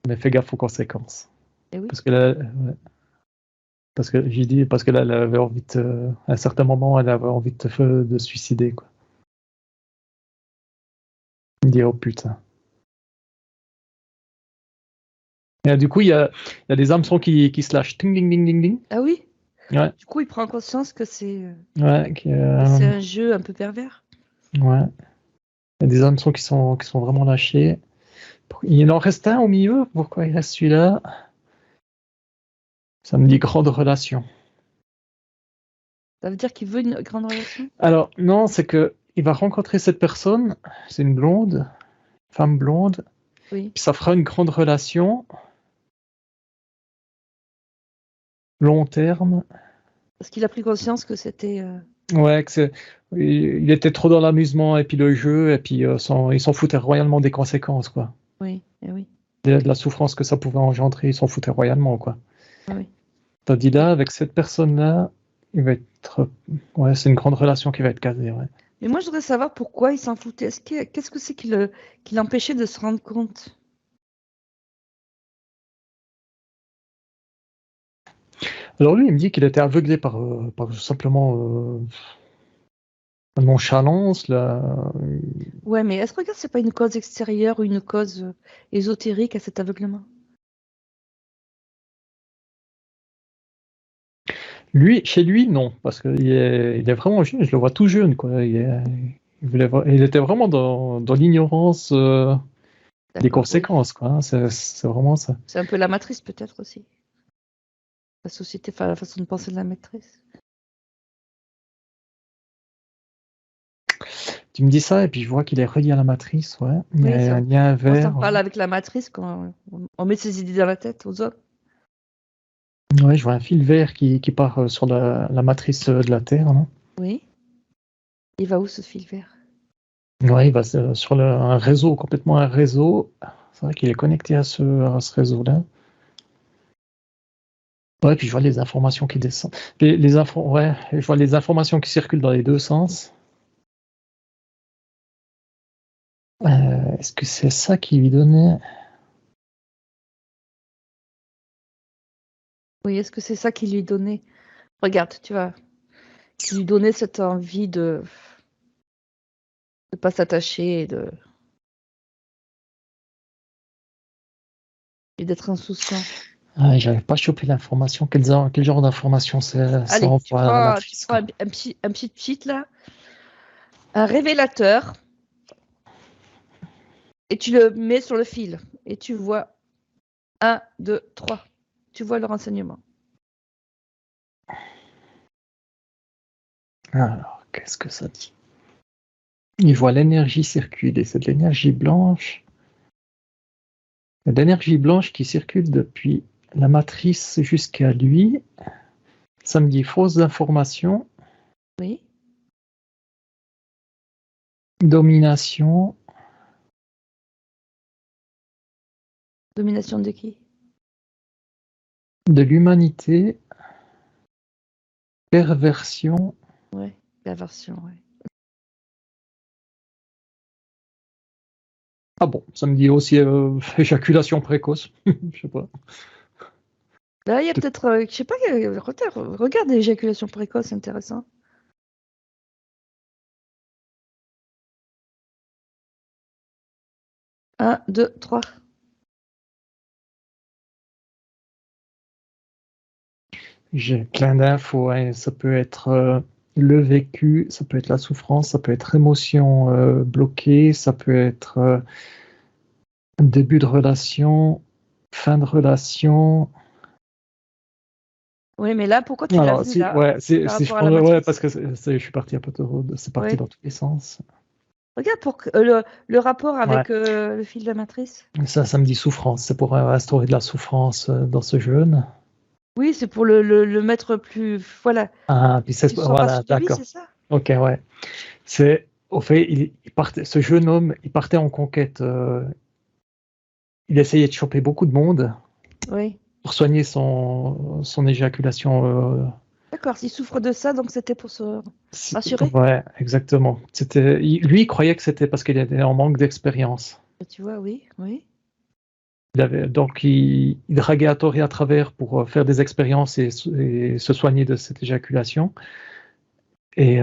mais fais gaffe aux conséquences. Et oui. Parce que là, ouais. Parce que j'ai dit, parce que là, elle avait envie à un certain moment, elle avait envie de se suicider, quoi. Il me dit, oh putain. Et du coup, il y a des hameçons qui se lâchent. Ding, ding, ding, ding, ding. Ah oui? Ouais. Du coup, il prend conscience que c'est Ouais, un jeu un peu pervers. ouais. Il y a des hameçons qui sont vraiment lâchés. Il en reste un au milieu. Pourquoi il reste celui-là? Ça me dit grande relation. Ça veut dire qu'il veut une grande relation? Alors, non, c'est que il va rencontrer cette personne. C'est une blonde, femme blonde. Oui. Puis ça fera une grande relation. Long terme. Parce qu'il a pris conscience que c'était... Ouais, il était trop dans l'amusement et puis le jeu, et puis il s'en foutait royalement des conséquences, quoi. Oui, oui. De la souffrance que ça pouvait engendrer, il s'en foutait royalement, quoi. Oui. Tandis là, avec cette personne-là, il va être... Ouais, c'est une grande relation qui va être casée, ouais. Mais moi, je voudrais savoir pourquoi il s'en foutait. Qu'est-ce que c'est qui l'empêchait de se rendre compte? Alors lui, il me dit qu'il était aveuglé par simplement la nonchalance, Ouais, mais est-ce que regarde, c'est pas une cause extérieure ou une cause ésotérique à cet aveuglement? Chez lui, non, parce qu'il il est vraiment jeune, je le vois tout jeune, quoi. Il était vraiment dans l'ignorance des D'accord, oui. conséquences, quoi. Hein. C'est vraiment ça. C'est un peu la matrice, peut-être aussi. La société, enfin, la façon de penser de la matrice. Tu me dis ça, et puis je vois qu'il est relié à la matrice, ouais. Il y Oui, a ça, un lien on vert. s'en parle avec la matrice quand on met ses idées dans la tête aux hommes. Ouais, je vois un fil vert qui part sur la matrice de la Terre, non? Oui. Il va où, ce fil vert? Ouais, il va sur un réseau, complètement un réseau. C'est vrai qu'il est connecté à ce réseau-là. Ouais, puis je vois les informations qui descendent. Ouais, je vois les informations qui circulent dans les deux sens. Est-ce que c'est ça qui lui donnait? Oui, est-ce que c'est ça qui lui donnait? Regarde, tu vois, qui lui donnait cette envie de pas s'attacher et d'être insouciant. Ah, j'avais pas chopé l'information. Quel genre d'information ça Allez, tu envoie à la prends matrice, quoi. un petit cheat là, un révélateur, et tu le mets sur le fil. Et tu vois 1, 2, 3. Tu vois le renseignement. Alors, qu'est-ce que ça dit? Il voit l'énergie circuler. C'est de l'énergie blanche. De l'énergie blanche qui circule depuis la matrice jusqu'à lui. Ça me dit fausses informations, Oui. domination, Domination de qui? de l'humanité, perversion. Ouais, perversion, ouais. Ah bon, ça me dit aussi éjaculation précoce. Je sais pas. Là, il y a peut-être, je sais pas, regarde l'éjaculation précoce, c'est intéressant. Un, deux, trois. J'ai plein d'infos. Hein. Ça peut être le vécu, ça peut être la souffrance, ça peut être émotion bloquée, ça peut être début de relation, fin de relation. Oui, mais là, pourquoi tu l'as Alors, vu si, là, ouais, si, par si je rapport à la prends, ouais, matrice? parce que je suis parti un peu trop, c'est parti Ouais. dans tous les sens. Regarde le rapport avec le fil de la matrice. Ça me dit souffrance. C'est pour instaurer de la souffrance dans ce jeune. Oui, c'est pour le mettre plus. Voilà. Ah, puis Tu sors voilà, de lui, d'accord. c'est ça? Ok, ouais. C'est au fait, ce jeune homme, il partait en conquête. Il essayait de choper beaucoup de monde Oui. pour soigner son éjaculation. D'accord, s'il souffre de ça, donc c'était pour se rassurer. Ouais, exactement. Lui, il croyait que c'était parce qu'il était en manque d'expérience. Tu vois, oui, oui. Donc, il draguait à tort et à travers pour faire des expériences et se soigner de cette éjaculation. Et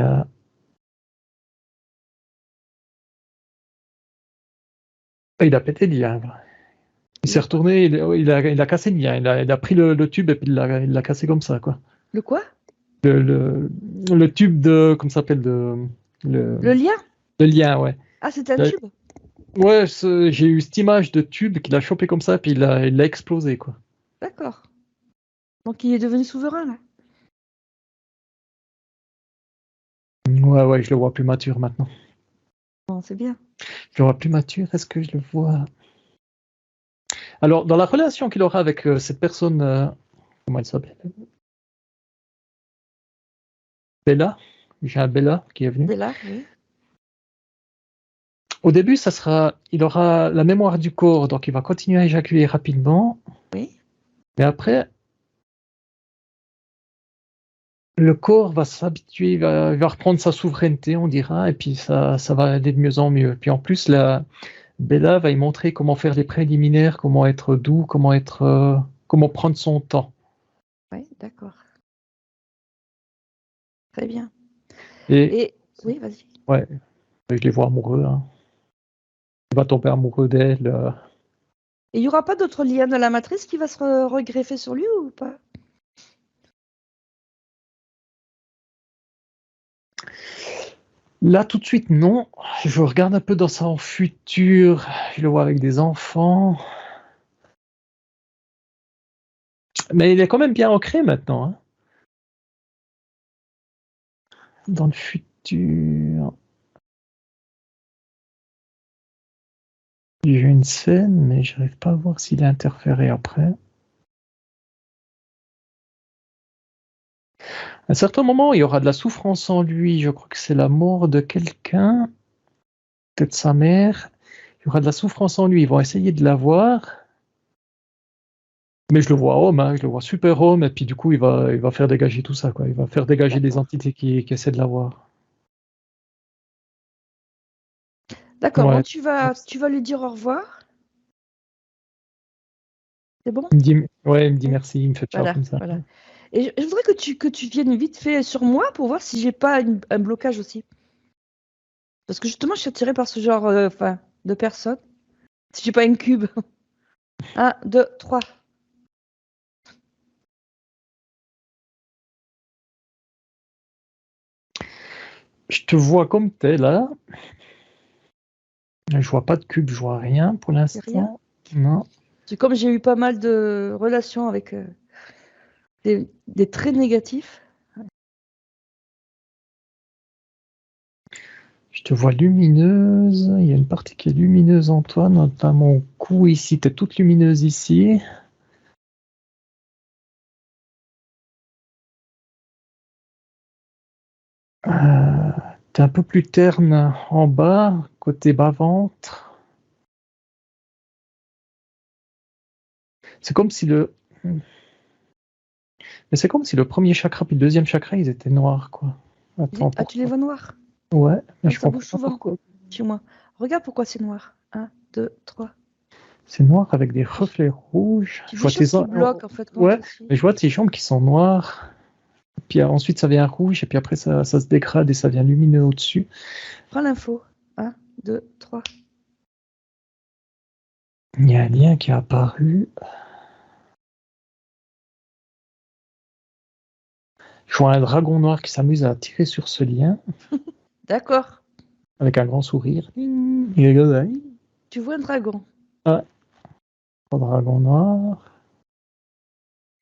il a pété le lien. Il s'est retourné, il a cassé le lien. Il a pris le tube et puis il l'a cassé comme ça, quoi. Le quoi? Le tube de, comment ça s'appelle, Le lien? le lien, ouais. Ah, c'était un Euh, tube. Ouais, j'ai eu cette image de tube qu'il a chopé comme ça, puis il l'a explosé, quoi. D'accord. Donc il est devenu souverain, là. Ouais, je le vois plus mature maintenant. Bon, c'est bien. Je le vois plus mature, est-ce que je le vois? Alors, dans la relation qu'il aura avec cette personne, comment elle s'appelle? Bella. J'ai un Bella qui est venu. Dès là, oui. Au début, il aura la mémoire du corps, donc il va continuer à éjaculer rapidement. Oui. Mais après, le corps va s'habituer, il va reprendre sa souveraineté, on dira, et puis ça va aller de mieux en mieux. Puis en plus, Bella va y montrer comment faire les préliminaires, comment être doux, comment prendre son temps. Oui, d'accord. Très bien. Et Et oui, vas-y. ouais, je les vois amoureux, hein. Il va tomber amoureux d'elle. Et il n'y aura pas d'autre lien de la matrice qui va se regreffer sur lui ou pas? Là, tout de suite, non. Je regarde un peu dans son futur. Je le vois avec des enfants. Mais il est quand même bien ancré maintenant, hein. Dans le futur. J'ai une scène, mais je n'arrive pas à voir s'il est interféré après. À un certain moment, il y aura de la souffrance en lui. Je crois que c'est la mort de quelqu'un, peut-être sa mère. Il y aura de la souffrance en lui. Ils vont essayer de la voir. Mais je le vois homme, hein, je le vois super homme. Et puis du coup, il va faire dégager tout ça, quoi. Il va faire dégager les D'accord. entités qui essaient de la voir. D'accord. Bon, Ouais. tu vas lui dire au revoir. C'est bon? Il me dit Oui. merci, il me fait ciao Voilà, comme ça. voilà. Et je voudrais que tu viennes vite fait sur moi pour voir si j'ai pas un blocage aussi. Parce que justement, je suis attirée par ce genre enfin, de personnes. Si j'ai pas une cube. Un, 2, 3. Je te vois comme t'es là. Je vois pas de cube, je vois rien pour C'est rien. l'instant. Non. C'est comme j'ai eu pas mal de relations avec des traits négatifs. Je te vois lumineuse. Il y a une partie qui est lumineuse en toi, notamment au cou ici. Tu es toute lumineuse ici. Tu es un peu plus terne en bas, côté bas-ventre. C'est comme si le. Mais c'est comme si le premier chakra puis le deuxième chakra, ils étaient noirs, quoi. Attends, Ah, tu les pourquoi? vois noirs? Ouais, mais Comme je ça comprends bouge pas souvent pourquoi. chez moi. Regarde pourquoi c'est noir. Un, 2, 3. C'est noir avec des reflets rouges. C'est Je des vois choses qui oh, bloquent en fait ouais, contre aussi. mais je vois tes jambes qui sont noires. Puis ensuite, ça devient rouge, et puis après, ça se dégrade et ça devient lumineux au-dessus. Prends l'info. Un, 2, 3. Il y a un lien qui est apparu. Je vois un dragon noir qui s'amuse à tirer sur ce lien D'accord. avec un grand sourire. Il rigole. Tu vois un dragon. Ah, un dragon noir.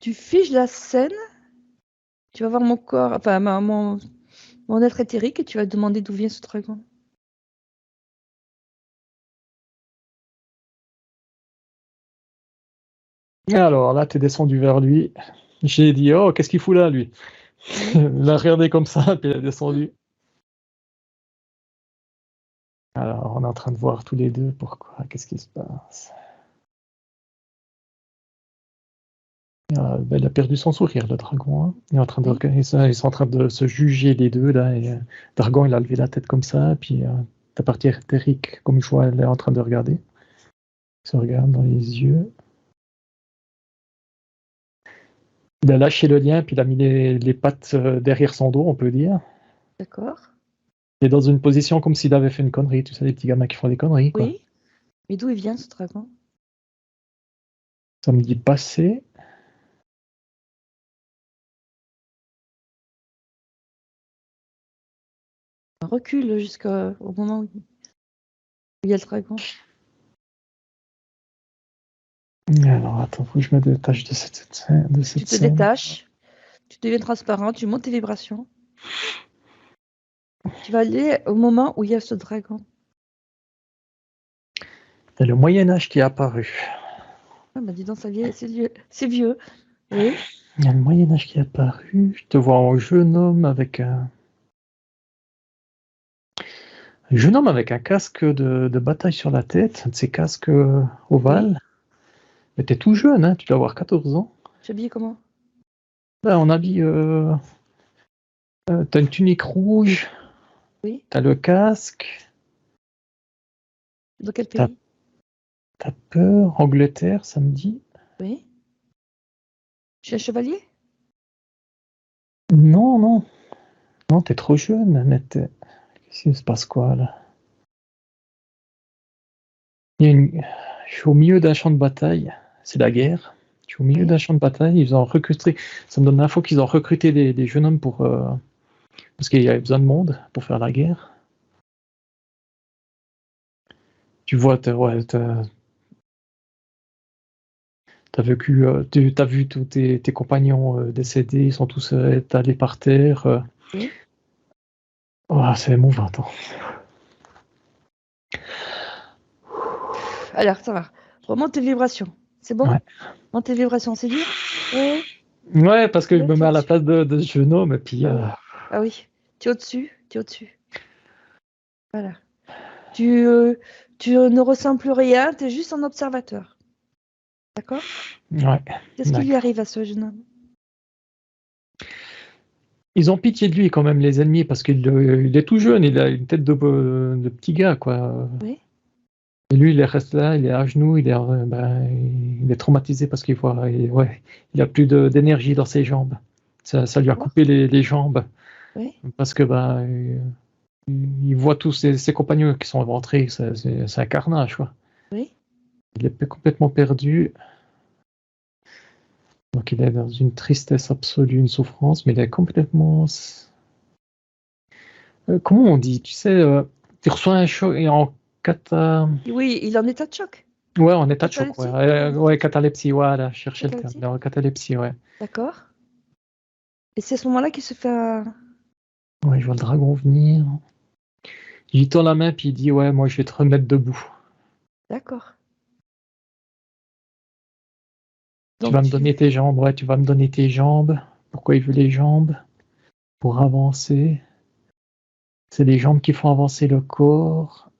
Tu figes la scène. Tu vas voir mon corps, enfin mon être éthérique et tu vas te demander d'où vient ce dragon. Et alors là, tu es descendu vers lui. J'ai dit, oh, qu'est-ce qu'il fout là, lui? Oui. Il a regardé comme ça, puis il a descendu. Alors, on est en train de voir tous les deux pourquoi, qu'est-ce qui se passe. Il a perdu son sourire, le dragon, hein. Il est en train de Oui. regarder ça, ils sont en train de se juger les deux là. Et, Dragon, il a levé la tête comme ça, puis ta partie éthérique, comme je vois, elle est en train de regarder. Il se regarde dans les yeux. Il a lâché le lien, puis il a mis les pattes derrière son dos, on peut dire. D'accord. Il est dans une position comme s'il avait fait une connerie. Tu sais, les petits gamins qui font des conneries, quoi. Oui. Mais d'où il vient ce dragon? Ça me dit passé. Recule jusqu'au moment où. Il y a le dragon. Alors, attends, faut que je me détache de cette Tu te scène. détaches, tu deviens transparent, tu montes tes vibrations. Tu vas aller au moment où il y a ce dragon. C'est le Moyen-Âge qui est apparu. Ah bah dis donc, c'est vieux. Oui, Il y a le Moyen-Âge qui est apparu. Je te vois en jeune homme avec un casque de bataille sur la tête, un de ces casques ovales. oui. Mais t'es tout jeune, hein, tu dois avoir 14 ans. Tu es habillé comment? Là, on habille. T'as une tunique rouge, Oui. t'as le casque, Dans quel t'as pays? peur. Angleterre, ça me dit. Oui. Je suis un chevalier? Non, non, non, t'es trop jeune, mais qu'est-ce qui se passe quoi là? Il y a une- Je suis au milieu d'un champ de bataille, c'est la guerre. Je suis au milieu Oui. d'un champ de bataille, ils ont recruté, ça me donne l'info qu'ils ont recruté des jeunes hommes pour, parce qu'il y avait besoin de monde pour faire la guerre. Tu vois, ouais, t'as vécu, t'as vu tous tes compagnons décédés, ils sont tous étalés par terre. Oui. Oh, c'est émouvant. Attends. Alors, ça va. Remonte tes vibrations. C'est bon? Ouais. Monte tes vibrations, c'est dur? Oui. Ouais, parce que je Là, me tu mets es à la au-dessus. place de ce jeune homme, et puis Ah oui. Ah oui. Tu es au-dessus. Tu es au-dessus. Voilà. Tu, tu ne ressens plus rien, tu es juste un observateur. D'accord? ouais, Qu'est-ce qui lui d'accord. arrive à ce jeune homme? Ils ont pitié de lui quand même, les ennemis, parce qu'il est tout jeune, il a une tête de petit gars, quoi. Oui. Et lui, il reste là, il est à genoux, il est traumatisé parce qu'il voit, ouais, il a plus d'énergie dans ses jambes. Ça lui a D'accord. coupé les jambes Oui. parce que il voit tous ses compagnons qui sont rentrés, c'est un carnage, quoi. Oui. Il est complètement perdu, donc il est dans une tristesse absolue, une souffrance, mais il est complètement. Comment on dit? Tu sais, tu reçois un choc et en cata. Oui, il est en état de choc. Ouais, en état de choc, ouais. Catalepsie? En état de Ouais, choc. catalepsie, voilà, je cherchais le terme. Catalepsie. Non, catalepsie, ouais. D'accord. Et c'est à ce moment-là qu'il se fait un... Ouais, je vois le dragon venir. Il lui tend la main, puis il dit, ouais, moi, je vais te remettre debout. D'accord. Tu Donc vas me donner tes jambes, ouais, tu vas me donner tes jambes. Pourquoi il veut les jambes? Pour avancer. C'est les jambes qui font avancer le corps.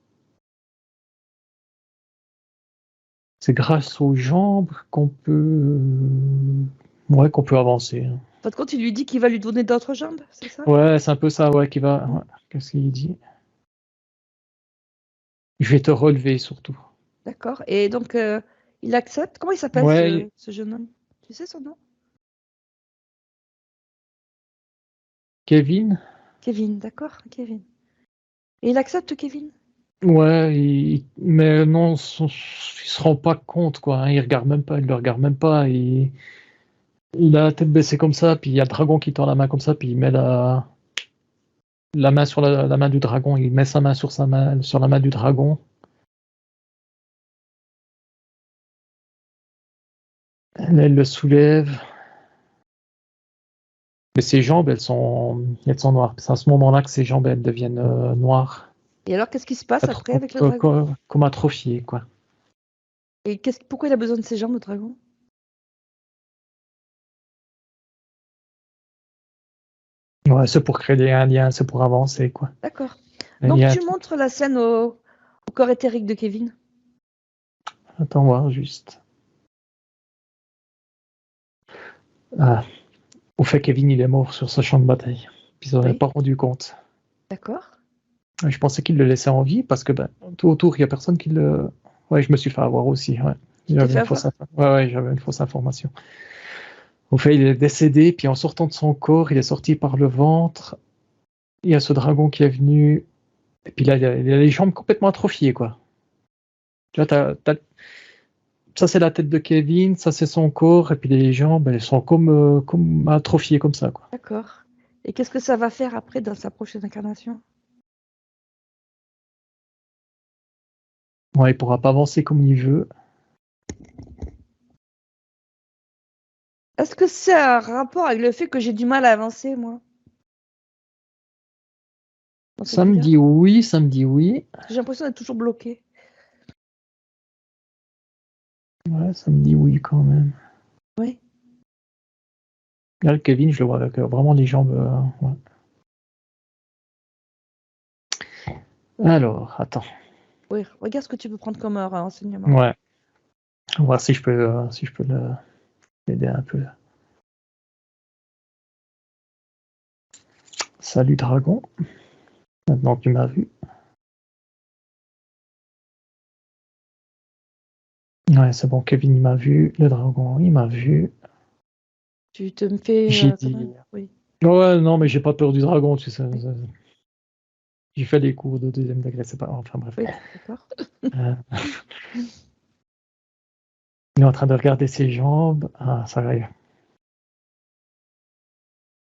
C'est grâce aux jambes qu'on peut avancer. En fin de compte, il lui dit qu'il va lui donner d'autres jambes, c'est ça? Ouais, c'est un peu ça, ouais, qui va. Ouais. Qu'est-ce qu'il dit? Je vais te relever surtout. D'accord. Et donc, il accepte. Comment il s'appelle Ouais, ce jeune homme? Tu sais son nom? Kevin. Kevin, d'accord, Kevin. Et il accepte Kevin? Ouais, mais non, il se rend pas compte, quoi. Hein, il regarde même pas, il le regarde même pas. Il a la tête baissée comme ça, puis il y a le dragon qui tend la main comme ça, puis il met la main sur la main du dragon, il met sa main sur sur la main du dragon. Là, il le soulève. Mais ses jambes, elles sont noires. C'est à ce moment-là que ses jambes, elles deviennent noires. Et alors, qu'est-ce qui se passe après avec le dragon? Comme atrophiées, quoi. Et pourquoi il a besoin de ses jambes, le dragon? Ouais, c'est pour créer un lien, c'est pour avancer, quoi. D'accord. Un Donc, lien. tu montres la scène au corps éthérique de Kevin. Attends voir juste. Ah, au fait, Kevin, il est mort sur ce champ de bataille. Puis ils n'en avaient Oui. pas rendu compte. D'accord. Je pensais qu'il le laissait en vie parce que tout autour, il n'y a personne qui le. Ouais, je me suis fait avoir aussi. Ouais. Tu t'es fait avoir? Ouais, j'avais une fausse information. Au fait, il est décédé, puis en sortant de son corps, il est sorti par le ventre. Il y a ce dragon qui est venu. Et puis là, il a les jambes complètement atrophiées, quoi. Tu vois, ça, c'est la tête de Kevin, ça, c'est son corps, et puis les jambes, elles sont comme atrophiées comme ça, quoi. D'accord. Et qu'est-ce que ça va faire après dans sa prochaine incarnation? Ouais, il pourra pas avancer comme il veut. Est-ce que c'est un rapport avec le fait que j'ai du mal à avancer, moi, dans cette Ça me vie-là? dit oui, ça me dit oui. Parce que j'ai l'impression d'être toujours bloquée. Ouais, ça me dit oui quand même. Oui. Là, le Kevin, je le vois avec vraiment les jambes. Ouais. Alors, attends. Oui, regarde ce que tu peux prendre comme renseignement. Ouais. On va voir si je peux, l'aider un peu. Salut dragon. Maintenant que tu m'as vu. Ouais, c'est bon, Kevin il m'a vu. Le dragon, il m'a vu. Tu te me fais J'ai quand dit. même. Oui. Ouais, non, mais j'ai pas peur du dragon, tu sais. J'ai fait des cours de deuxième degré, c'est pas. Enfin bref. Oui, d'accord. Euh, il est en train de regarder ses jambes. Ah, ça va. Il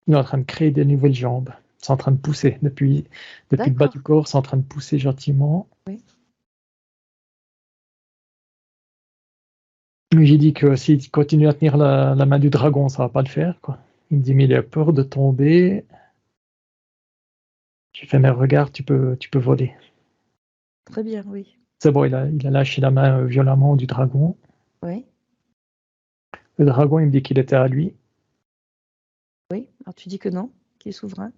est en train de créer des nouvelles jambes. C'est en train de pousser. Depuis le bas D'accord. du corps, c'est en train de pousser gentiment. Oui. Mais j'ai dit que s'il continue à tenir la main du dragon, ça va pas le faire, quoi. Il me dit, mais il a peur de tomber. J'ai fait, mais regarde, tu peux voler. Très bien, oui. C'est bon, il a lâché la main violemment du dragon. Oui. Le dragon, il me dit qu'il était à lui. Oui. Alors tu dis que non, qu'il est souverain.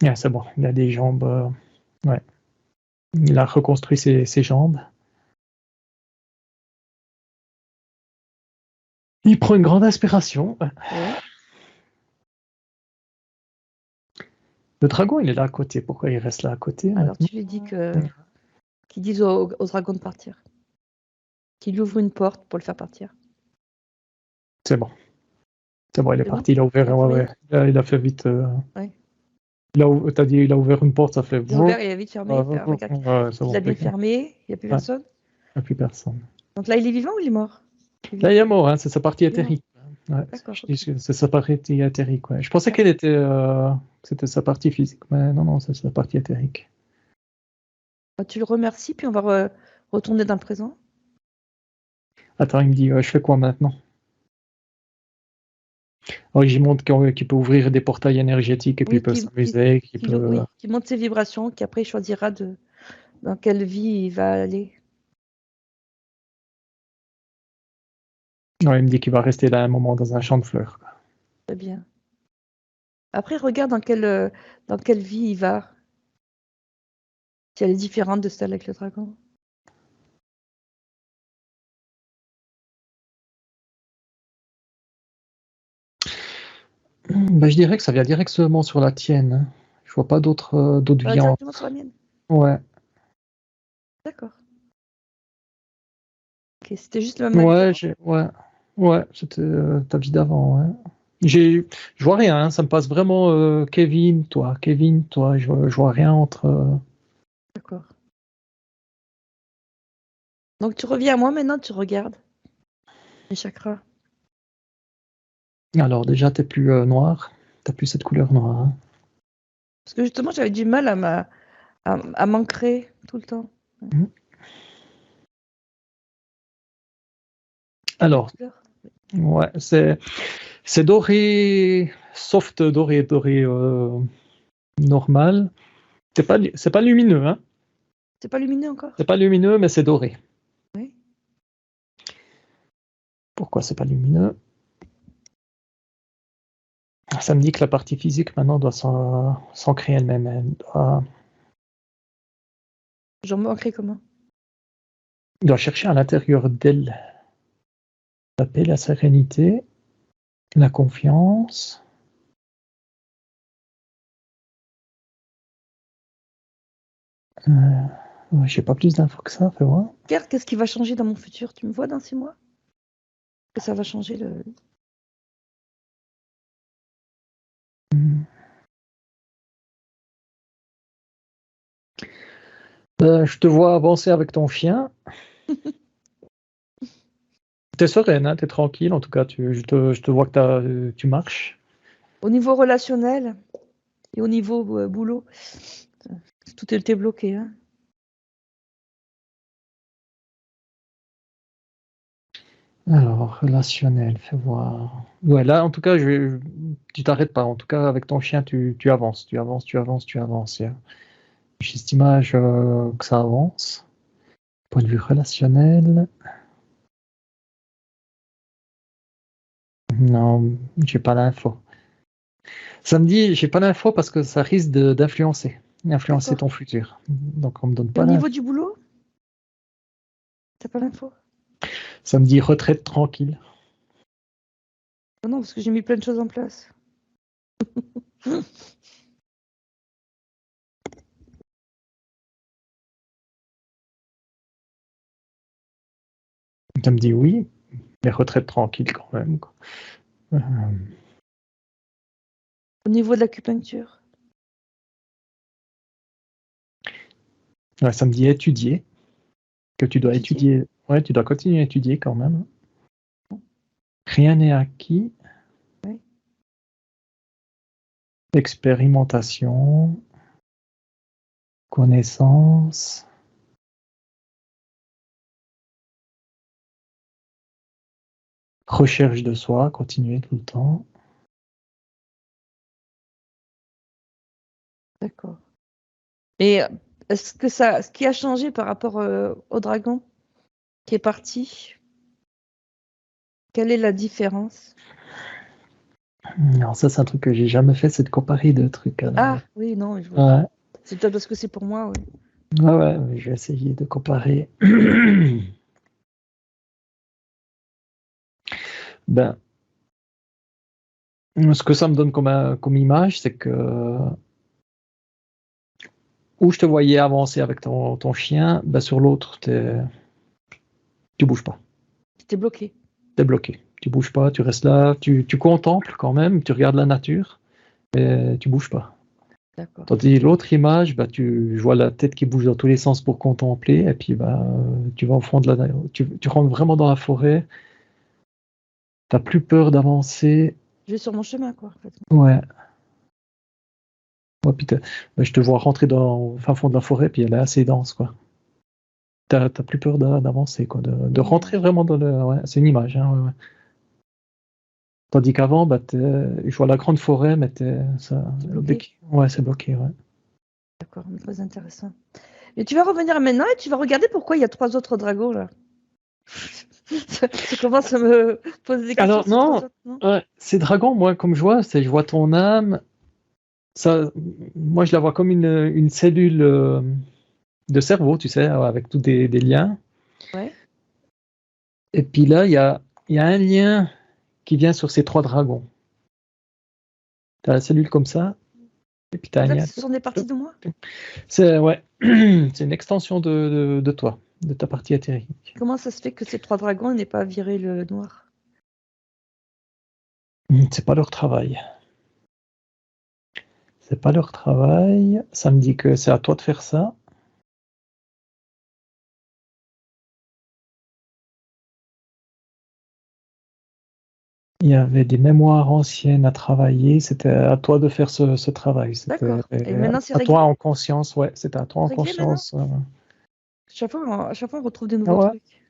Ah, c'est bon, il a des jambes. Ouais. Il a reconstruit ses jambes. Il prend une grande inspiration. Oui. Le dragon, il est là à côté. Pourquoi il reste là à côté Alors maintenant? tu lui dis qu'il dise au dragon de partir. Qu'il lui ouvre une porte pour le faire partir. C'est bon. C'est bon, il est C'est bon? parti. Il a ouvert. Il a Ouais, fermé? ouais. Il a fait vite. Oui. T'as dit, il a ouvert une porte, ça fait. Il a ouvert, il a vite fermé. Regarde, Ouais, c'est il bon. l'a bien fermé. Il n'y a plus Ouais, personne. il n'y a plus personne. Donc là, il est vivant ou il est mort? Là, il est mort, hein, c'est sa partie Il est mort. éthérique. Ouais, D'accord. je dis que c'est sa partie éthérique. Ouais. Je pensais qu'elle était, que c'était sa partie physique, mais non, c'est sa partie éthérique. Tu le remercies, puis on va retourner dans le présent. Attends, il me dit, je fais quoi maintenant? Alors, j'y montre qu'il peut ouvrir des portails énergétiques et puis Oui, il peut s'amuser, qu'il peut. qui monte ses vibrations, qui après il choisira dans quelle vie il va aller. Ouais, il me dit qu'il va rester là un moment dans un champ de fleurs. Très bien. Après, regarde dans quelle vie il va. Si elle est différente de celle avec le dragon. Ben, je dirais que ça vient directement sur la tienne. Hein. Je vois pas d'autres vies en. Directement sur la mienne. Ouais. D'accord. Ok, c'était juste le même avis d'avant. Ouais, c'était ta vie d'avant. Ouais. Je vois rien, hein, ça me passe vraiment Kevin, toi, je vois rien entre. D'accord. Donc tu reviens à moi maintenant, tu regardes les chakras. Alors déjà, t'es plus noir, t'as plus cette couleur noire. Hein. Parce que justement, j'avais du mal à m'ancrer tout le temps. Mhm. Alors, ouais, c'est doré, soft doré normal. C'est pas lumineux, hein. C'est pas lumineux encore? C'est pas lumineux, mais c'est doré. Oui. Pourquoi c'est pas lumineux? Ça me dit que la partie physique maintenant doit s'ancrer elle-même. Elle J'en m'ancrer comment? doit chercher à l'intérieur d'elle la paix, la sérénité, la confiance. J'ai pas plus d'infos que ça, fais voir. Regarde, qu'est-ce qui va changer dans mon futur? Tu me vois dans 6 mois? Que ça va changer le. Je te vois avancer avec ton chien. T'es sereine, hein, t'es tranquille. En tout cas, je te vois que tu marches. Au niveau relationnel et au niveau boulot, Tout était bloqué. Hein. Alors, relationnel, fais voir. Ouais, là, en tout cas, tu t'arrêtes pas. En tout cas, avec ton chien, tu avances, tu avances, tu avances, tu avances. J'ai cette image que ça avance. Point de vue relationnel. Non, j'ai pas l'info. Ça me dit, j'ai pas l'info parce que ça risque d'influencer ton futur. Donc, on me donne Et au pas niveau l'info. du boulot, t'as pas l'info? Ça me dit retraite tranquille. Ah non, parce que j'ai mis plein de choses en place. Ça me dit oui, mais retraite tranquille quand même, quoi. Au niveau de l'acupuncture. Ouais, ça me dit étudier, que tu dois Étudier. étudier. Ouais, tu dois continuer à étudier quand même. Rien n'est acquis. Oui. Expérimentation, connaissance, recherche de soi, continuer tout le temps. D'accord. Et est-ce que ce qui a changé par rapport au dragon qui est parti, quelle est la différence? Alors ça, c'est un truc que j'ai jamais fait, c'est de comparer deux trucs. Ah, oui, non, je vois. Ouais, C'est peut-être parce que c'est pour moi, oui. ouais, je vais essayer de comparer. Ben, ce que ça me donne comme image, c'est que où je te voyais avancer avec ton chien, ben sur l'autre, tu bouges pas. J'étais bloquée. T'es bloqué. Tu bouges pas, tu restes là, tu contemples quand même, tu regardes la nature, mais tu bouges pas. D'accord. Tandis l'autre image, bah, je vois la tête qui bouge dans tous les sens pour contempler, et puis bah, tu vas au fond de tu rentres vraiment dans la forêt, t'as plus peur d'avancer. Je vais sur mon chemin, quoi, en fait. Ouais. Ouais, puis bah, je te vois rentrer dans le fin fond de la forêt, puis elle est assez dense, quoi. T'as plus peur d'avancer, quoi, de rentrer vraiment dans le. Ouais, c'est une image, hein, ouais. Tandis qu'avant, bah, je vois la grande forêt, mais C'est bloqué. Ouais, c'est bloqué, ouais. D'accord, mais très intéressant. Et tu vas revenir maintenant et tu vas regarder pourquoi il y a 3 autres dragons, là. Tu commences à me poser des questions Alors, sur 3 non, autres, non? ouais, ces dragons, moi, comme je vois ton âme, ça, moi, je la vois comme une cellule de cerveau, tu sais, avec tous des liens. Ouais. Et puis là, il y a un lien qui vient sur ces 3 dragons. Tu as la cellule comme ça, et puis tu as un C'est-à-dire que lien. ce sont des parties de moi? C'est ouais, c'est une extension de toi, de ta partie éthérique. Comment ça se fait que ces 3 dragons n'aient pas viré le noir? C'est pas leur travail. C'est pas leur travail. Ça me dit que c'est à toi de faire ça. Il y avait des mémoires anciennes à travailler. C'était à toi de faire ce travail. C'était D'accord. Et maintenant, c'est à toi réglé? en conscience. Ouais, c'était à toi en Réglé maintenant? conscience. À chaque fois, on retrouve des Ah nouveaux ouais. trucs.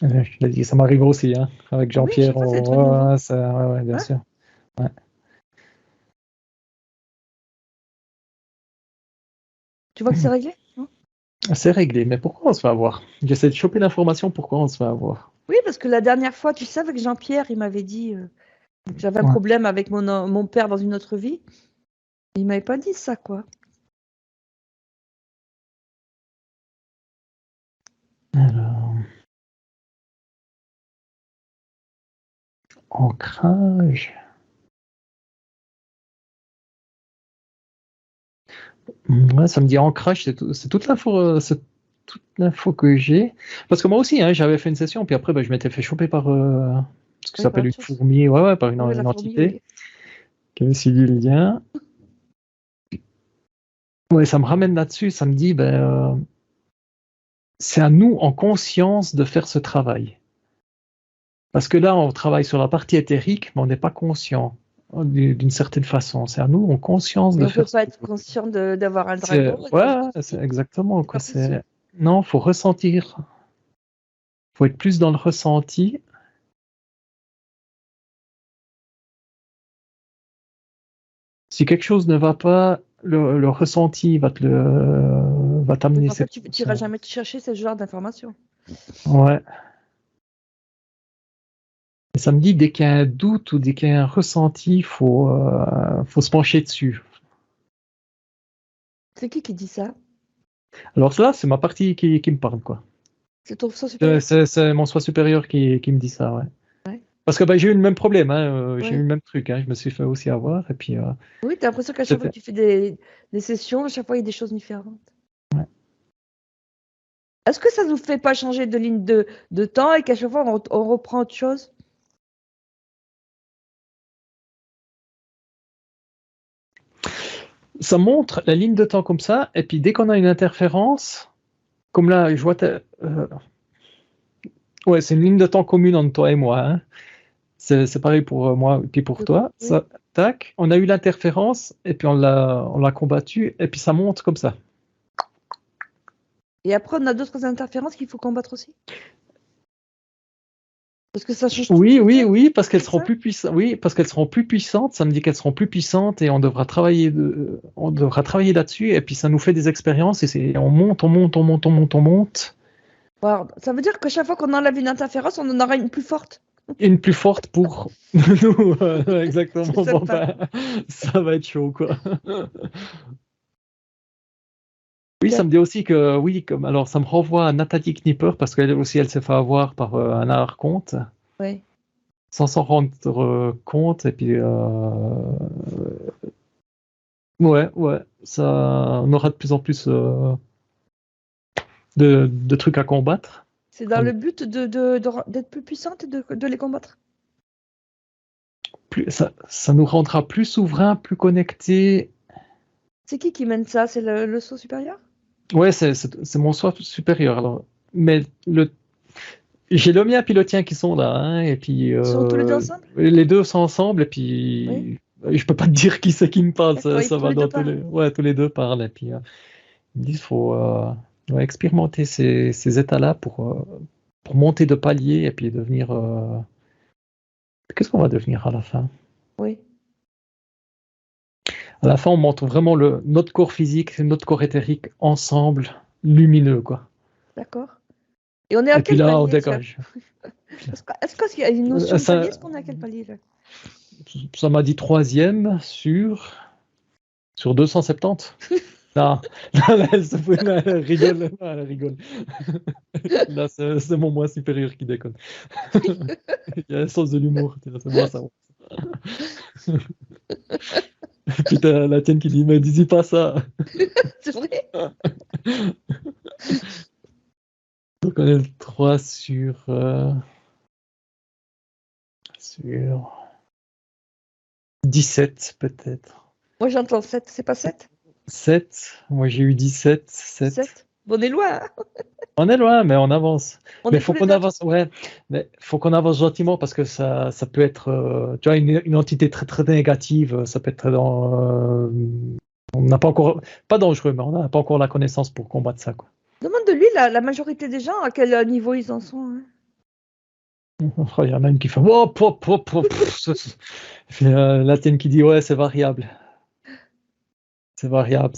Je l'ai dit, ça m'arrive aussi, hein. Avec Oui, Jean-Pierre, chaque fois, c'est des trucs nouveaux. ouais, bien Ouais. sûr. Ouais. Tu vois que c'est réglé? Non? C'est réglé, mais pourquoi on se fait avoir? J'essaie de choper l'information, pourquoi on se fait avoir? Oui, parce que la dernière fois, tu sais, avec Jean-Pierre, il m'avait dit que j'avais un Ouais. problème avec mon père dans une autre vie. Il m'avait pas dit ça, quoi. Alors, ancrage. Ouais, ça me dit ancrage, c'est c'est toute l'info que j'ai. Parce que moi aussi, hein, j'avais fait une session, puis après, bah, je m'étais fait choper par ce qui Oui, par s'appelle autre une chose. fourmi, ouais, par Oui, la une fourmi, entité oui. qui avait suivi le lien. Ouais, ça me ramène là-dessus, ça me dit, ben, c'est à nous, en conscience, de faire ce travail. Parce que là, on travaille sur la partie éthérique, mais on n'est pas conscient. d'une certaine façon. C'est à nous, en conscience, Mais de on peut faire pas ça. être conscient d'avoir un C'est, dragon et ouais, d'agir c'est dessus. exactement, C'est quoi. pas possible. Non, faut ressentir. Faut être plus dans le ressenti. Si quelque chose ne va pas, le ressenti va Oui, t'amener mais en fait, cette tu n'iras émotion. jamais te chercher ce genre d'informations. Ouais. Et ça me dit, dès qu'il y a un doute ou dès qu'il y a un ressenti, faut se pencher dessus. C'est qui dit ça? Alors là, c'est ma partie qui me parle, quoi. C'est ton soi supérieur? C'est mon soi supérieur qui me dit ça, ouais. Ouais. Parce que bah, j'ai eu le même problème, hein, j'ai eu Ouais. le même truc, hein, je me suis fait aussi avoir, et puis Oui, tu as l'impression qu'à chaque fois c'était- que tu fais des sessions, à chaque fois, il y a des choses différentes. ouais. Est-ce que ça ne nous fait pas changer de ligne de temps et qu'à chaque fois, on reprend autre chose? Ça montre la ligne de temps comme ça, et puis dès qu'on a une interférence, comme là, je vois, ouais, c'est une ligne de temps commune entre toi et moi, hein. C'est pareil pour moi et puis pour toi. Oui. Ça, tac, on a eu l'interférence et puis on l'a combattu et puis ça monte comme ça. Et après, on a d'autres interférences qu'il faut combattre aussi? Parce que ça change tout Oui, le oui, temps, oui, parce qu'elles c'est seront ça? plus puissantes. Oui, parce qu'elles seront plus puissantes. Ça me dit qu'elles seront plus puissantes et on devra travailler là-dessus. Et puis ça nous fait des expériences et on monte, on monte, on monte, on monte, on monte. Alors, ça veut dire que chaque fois qu'on enlève une interférence, on en aura une plus forte. Une plus forte pour nous. C'est Exactement. Bon, sympa. ben, ça va être chaud, quoi. Oui, ça Ok. me dit aussi que, oui, comme, alors ça me renvoie à Nathalie Knipper parce qu'elle aussi, elle s'est fait avoir par un archonte Oui. sans s'en rendre compte. Et puis, ouais, ouais, ça, on aura de plus en plus de trucs à combattre. C'est dans le but d'être plus puissante et de les combattre. Ça nous rendra plus souverains, plus connectés. C'est qui mène ça? C'est le sceau supérieur? Ouais, c'est mon soi supérieur. Alors, mais j'ai le mien et puis le tien qui sont là, hein, et puis Ils sont tous les deux ensemble? les deux sont ensemble, et Oui. puis je peux pas te dire qui c'est qui me parle, D'accord, ça tous va les deux dans parlent. ouais, tous les deux parlent, et puis ils me disent faut ouais, expérimenter ces états-là pour monter de palier et puis devenir. Qu'est-ce qu'on va devenir à la fin? Oui. À la fin, on monte vraiment notre corps physique, notre corps éthérique ensemble, lumineux, quoi. D'accord. Et on est à Et puis quel là, on palier là? dégage. Puis Est-ce qu'il y a une notion là, de palier? Est-ce qu'on est à quel palier là? ça m'a dit troisième sur 270. Non, là, elle rigole. Elle rigole. Là, c'est mon moi supérieur qui déconne. Il y a un sens de l'humour. C'est moi ça. Puis t'as la tienne qui dit, mais dis pas ça. C'est vrai? Donc on est le 3 sur 17 peut-être. Moi j'entends 7, c'est pas 7? 7, moi j'ai eu 17, 7. 7? Bon, on est loin, hein. On est loin, mais on avance. On Mais est tous faut les qu'on deux. avance, ouais. Mais faut qu'on avance gentiment parce que ça peut être, tu vois, une entité très très négative. Ça peut être on n'a pas encore, pas dangereux, mais on n'a pas encore la connaissance pour combattre ça, quoi. Demande de lui la majorité des gens à quel niveau ils en sont, hein. Oh, il y en a une qui fait, oh, pop, pop, pop. Puis, la tienne qui dit, ouais, c'est variable. C'est variable.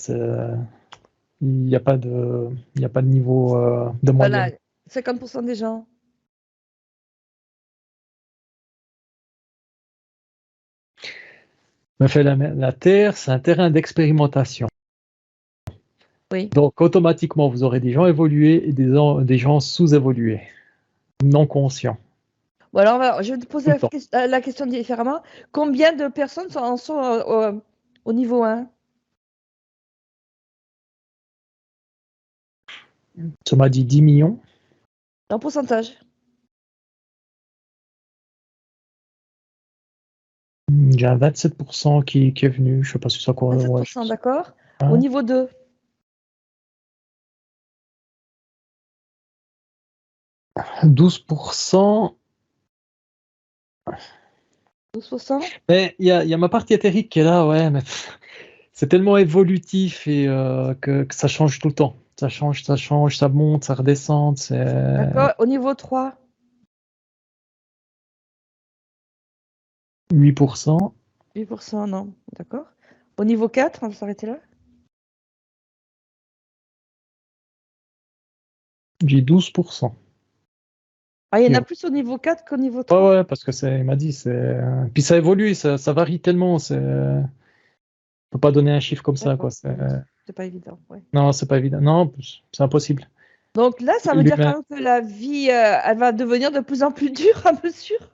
Il n'y a pas il y a pas de niveau de Voilà, moyenne. 50% des gens. Mais fait la Terre, c'est un terrain d'expérimentation. Oui. Donc, automatiquement, vous aurez des gens évolués et des gens sous-évolués, non conscients, Bon, alors je vais te poser tout le temps. la question différemment. Combien de personnes en sont au niveau 1? Ça m'a dit 10 millions. En pourcentage? J'ai un 27% qui est venu. Je sais pas si ça correspond. Ouais, 27%, d'accord. Au hein. niveau 2? 12%. 12%? Mais il y a ma partie éthérique qui est là, ouais, mais c'est tellement évolutif et que ça change tout le temps. Ça change, ça monte, ça redescend. D'accord. Au niveau 3? 8%. 8%, non. D'accord. Au niveau 4, on va s'arrêter là? J'ai 12%. Ah, il y en a Yo. plus au niveau 4 qu'au niveau Ouais, 3? ouais, parce que il m'a dit, puis ça évolue, ça varie tellement, on peut pas donner un chiffre comme ça, quoi. D'accord. C'est pas évident. Ouais. Non, c'est pas évident. Non, c'est impossible. Donc là, ça veut dire L'humain. quand même que la vie, elle va devenir de plus en plus dure à mesure.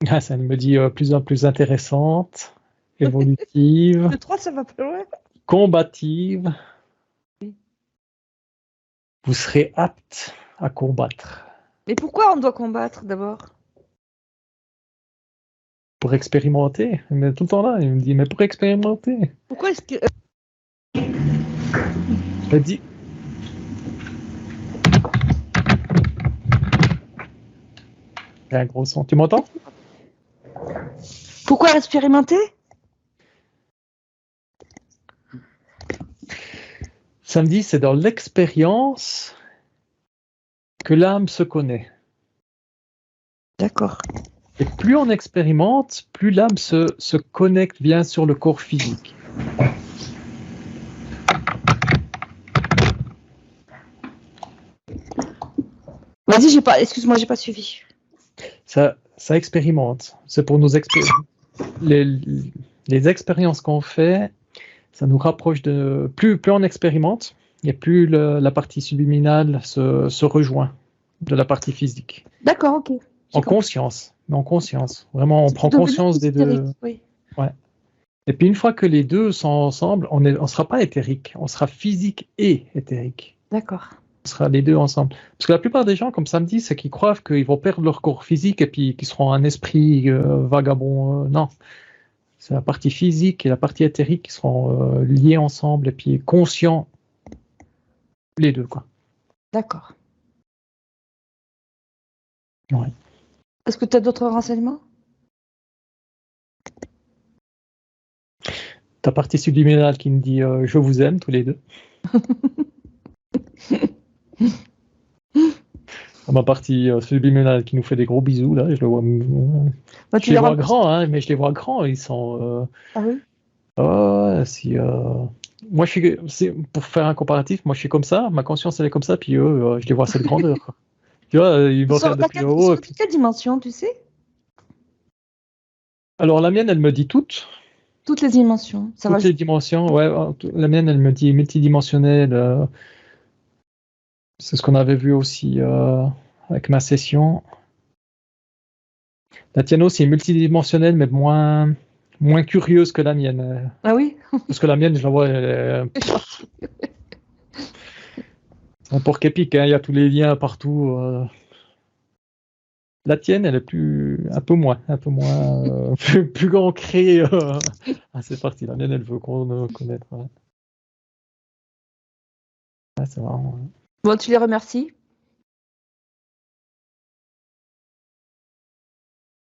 Ah, ça me dit plus en plus intéressante, évolutive, Le 3, ça va pas loin. combative. Vous serez apte à combattre. Mais pourquoi on doit combattre d'abord? Pour expérimenter. Mais tout le temps là, il me dit, mais pour expérimenter. Pourquoi est-ce que... Je me dis. Il y a un gros son. Tu m'entends? Pourquoi expérimenter? Samedi, c'est dans l'expérience que l'âme se connaît. D'accord. Et plus on expérimente, plus l'âme se connecte bien sur le corps physique. Vas-y, excuse-moi, j'ai pas suivi. Ça expérimente. C'est pour nous les expériences qu'on fait, ça nous rapproche de... Plus on expérimente, et plus la partie subliminale se rejoint de la partie physique. D'accord, ok. En conscience. Vraiment, on prend conscience des deux. Oui. Ouais. Et puis une fois que les deux sont ensemble, on ne sera pas éthérique, on sera physique et éthérique. D'accord. On sera les deux ensemble. Parce que la plupart des gens, comme ça me dit, c'est qu'ils croient qu'ils vont perdre leur corps physique et puis qu'ils seront un esprit vagabond. Non. C'est la partie physique et la partie éthérique qui seront liées ensemble et puis conscients les deux, quoi. D'accord. Ouais. Est-ce que tu as d'autres renseignements? Ta partie subliminale qui me dit je vous aime tous les deux. Ma partie subliminale qui nous fait des gros bisous, là, je le vois. Je les vois grands, hein, mais je les vois grands, ils sont. Ah oui? Si. Moi, pour faire un comparatif, moi je suis comme ça, ma conscience elle est comme ça, puis eux, je les vois à cette grandeur. Quoi. Tu vois, ils me regardent depuis haut. Sur quelle dimension, tu sais? Alors la mienne, elle me dit toutes. Toutes les dimensions. Toutes les dimensions, ouais. La mienne, elle me dit multidimensionnelle. C'est ce qu'on avait vu aussi avec ma session. La tienne aussi est multidimensionnelle, mais moins curieuse que la mienne. Ah oui? Parce que la mienne, je la vois. C'est un porc épique, hein, il y a tous les liens partout. La tienne, elle est un peu moins, plus ancrée à cette partie. La mienne, elle veut qu'on connaître. Ouais. Ouais, c'est vraiment. Bon, tu les remercies.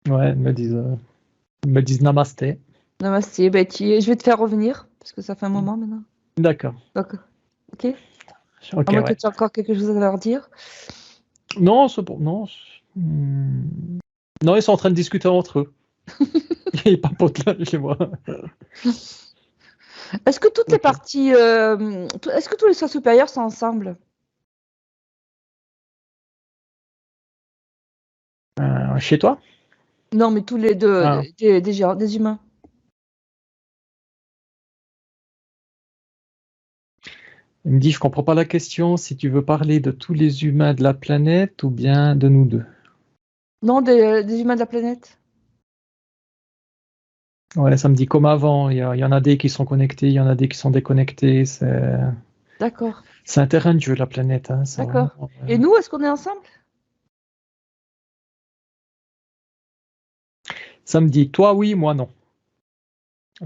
Ouais, ils me disent namasté. Namasté. Ben, je vais te faire revenir, parce que ça fait un moment maintenant. D'accord. Ok. Ok, à moins que tu aies encore quelque chose à leur dire. Non, c'est bon. Non. Non, ils sont en train de discuter entre eux. Ils papotent là, je les vois. Est-ce que toutes les parties... est-ce que tous les soins supérieurs sont ensemble? Chez toi? Non, mais tous les deux, des humains. Il me dit, je comprends pas la question, si tu veux parler de tous les humains de la planète ou bien de nous deux. Non, des humains de la planète. Ouais, ça me dit comme avant, il y en a des qui sont connectés, il y en a des qui sont déconnectés. D'accord. C'est un terrain de jeu, la planète. Hein, D'accord. Vraiment, Et nous, est-ce qu'on est ensemble? ça me dit, toi oui, moi non.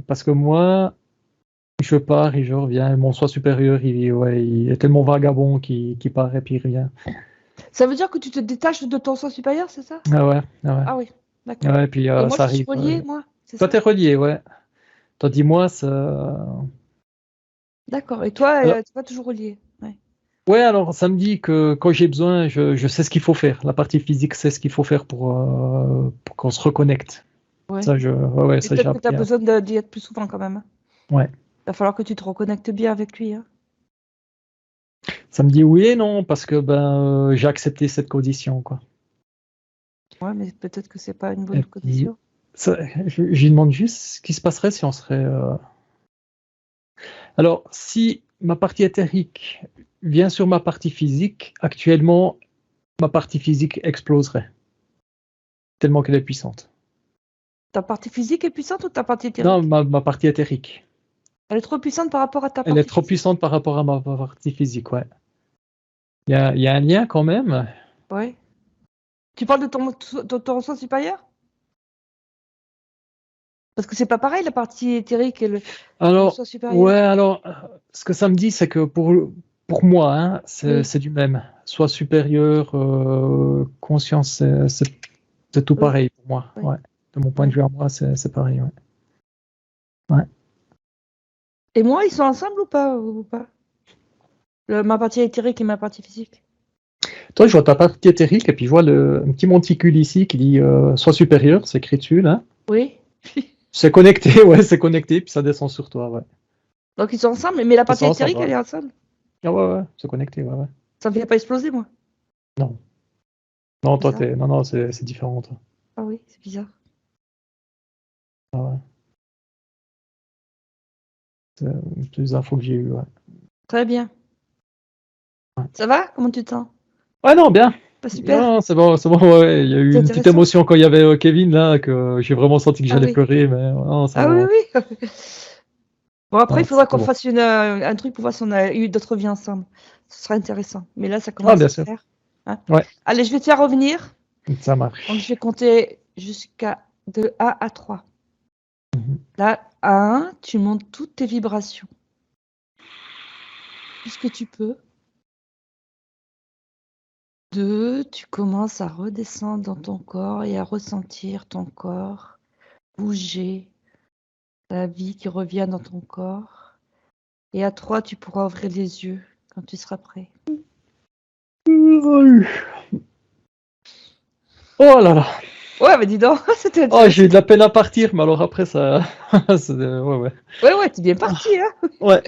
Parce que moi, je pars et je reviens. Mon soi supérieur, il est tellement vagabond qu'il part et puis il revient. Ça veut dire que tu te détaches de ton soi supérieur, c'est ça? Ah ouais, ah ouais. Ah oui, d'accord. Ouais, puis Et moi, ça je suis arrive. reliée, moi, c'est Toi, ça? t'es relié, ouais. Tandis moi, ça. D'accord. Et toi, Alors, t'es pas toujours reliée? Ouais. ouais, alors ça me dit que quand j'ai besoin, je sais ce qu'il faut faire. La partie physique sait ce qu'il faut faire pour qu'on se reconnecte. Ouais. Ça, ouais, Mais ça j'ai peut-être que tu as appris. besoin d'y être plus souvent quand même, hein. Ouais. Il va falloir que tu te reconnectes bien avec lui, hein. Ça me dit oui et non, parce que j'ai accepté cette condition, quoi. Ouais, mais peut-être que c'est pas une Et bonne puis, condition. je lui demande juste ce qui se passerait si on serait. Alors, si ma partie éthérique vient sur ma partie physique, actuellement, ma partie physique exploserait, tellement qu'elle est puissante. Ta partie physique est puissante ou ta partie Non, éthérique? ma partie éthérique. Elle est trop puissante par rapport à ta Elle est partie trop physique? puissante par rapport à ma partie physique, ouais. Il y a un lien quand même. Ouais. Tu parles de ton soi supérieur? Parce que c'est pas pareil la partie éthérique et le Alors, soi supérieur. ouais, alors, ce que ça me dit, c'est que pour moi, hein, Oui, c'est du même. Soit supérieur, conscience, c'est tout oui, pareil pour moi. oui, Ouais. De mon point de oui. vue à moi, c'est pareil. Ouais. Ouais. Et moi, ils sont ensemble ou pas? Ma partie éthérique et ma partie physique. Toi, je vois ta partie éthérique et puis je vois un petit monticule ici qui dit soit supérieur, c'est écrit dessus là. Oui. C'est connecté, ouais, c'est connecté, puis ça descend sur toi, ouais. Donc ils sont ensemble, mais la C'est partie ça, ça éthérique, va. elle est ensemble. Ah ouais, ouais, c'est connecté, ouais, ouais. Ça me fait pas exploser, moi. Non. Non, toi, Bizarre. non, non, c'est différent, toi. Ah oui, c'est bizarre. Ah ouais. C'est les infos que j'ai eues, ouais. Très bien. Ouais. Ça va? Comment tu te sens? Ouais, non, bien. Pas super? Non, c'est bon, ouais. Il y a eu C'est une petite intéressant? émotion quand il y avait Kevin, là, que j'ai vraiment senti que Ah j'allais oui. pleurer, mais non, ça Ah oui, va. oui. Bon, après, il Non, faudra c'était qu'on bon. fasse un truc pour voir si on a eu d'autres vies ensemble. Ce sera intéressant. Mais là, ça Ah, commence bien à se sûr. faire, hein. Ouais, Allez, je vais te faire revenir. ça Donc, je marche. vais compter jusqu'à de 1 à 3. Mhm. Là, à 1, tu montes toutes tes vibrations. Tout ce que tu peux. 2, tu commences à redescendre dans ton corps et à ressentir ton corps bouger, la vie qui revient dans ton corps. Et à 3, tu pourras ouvrir les yeux quand tu seras prêt. Oh là là. Ouais, mais dis donc, c'était Oh, j'ai eu intéressant. de la peine à partir, mais alors après, ça. Ouais, ouais. Ouais, ouais, t'es bien parti, hein. Ouais.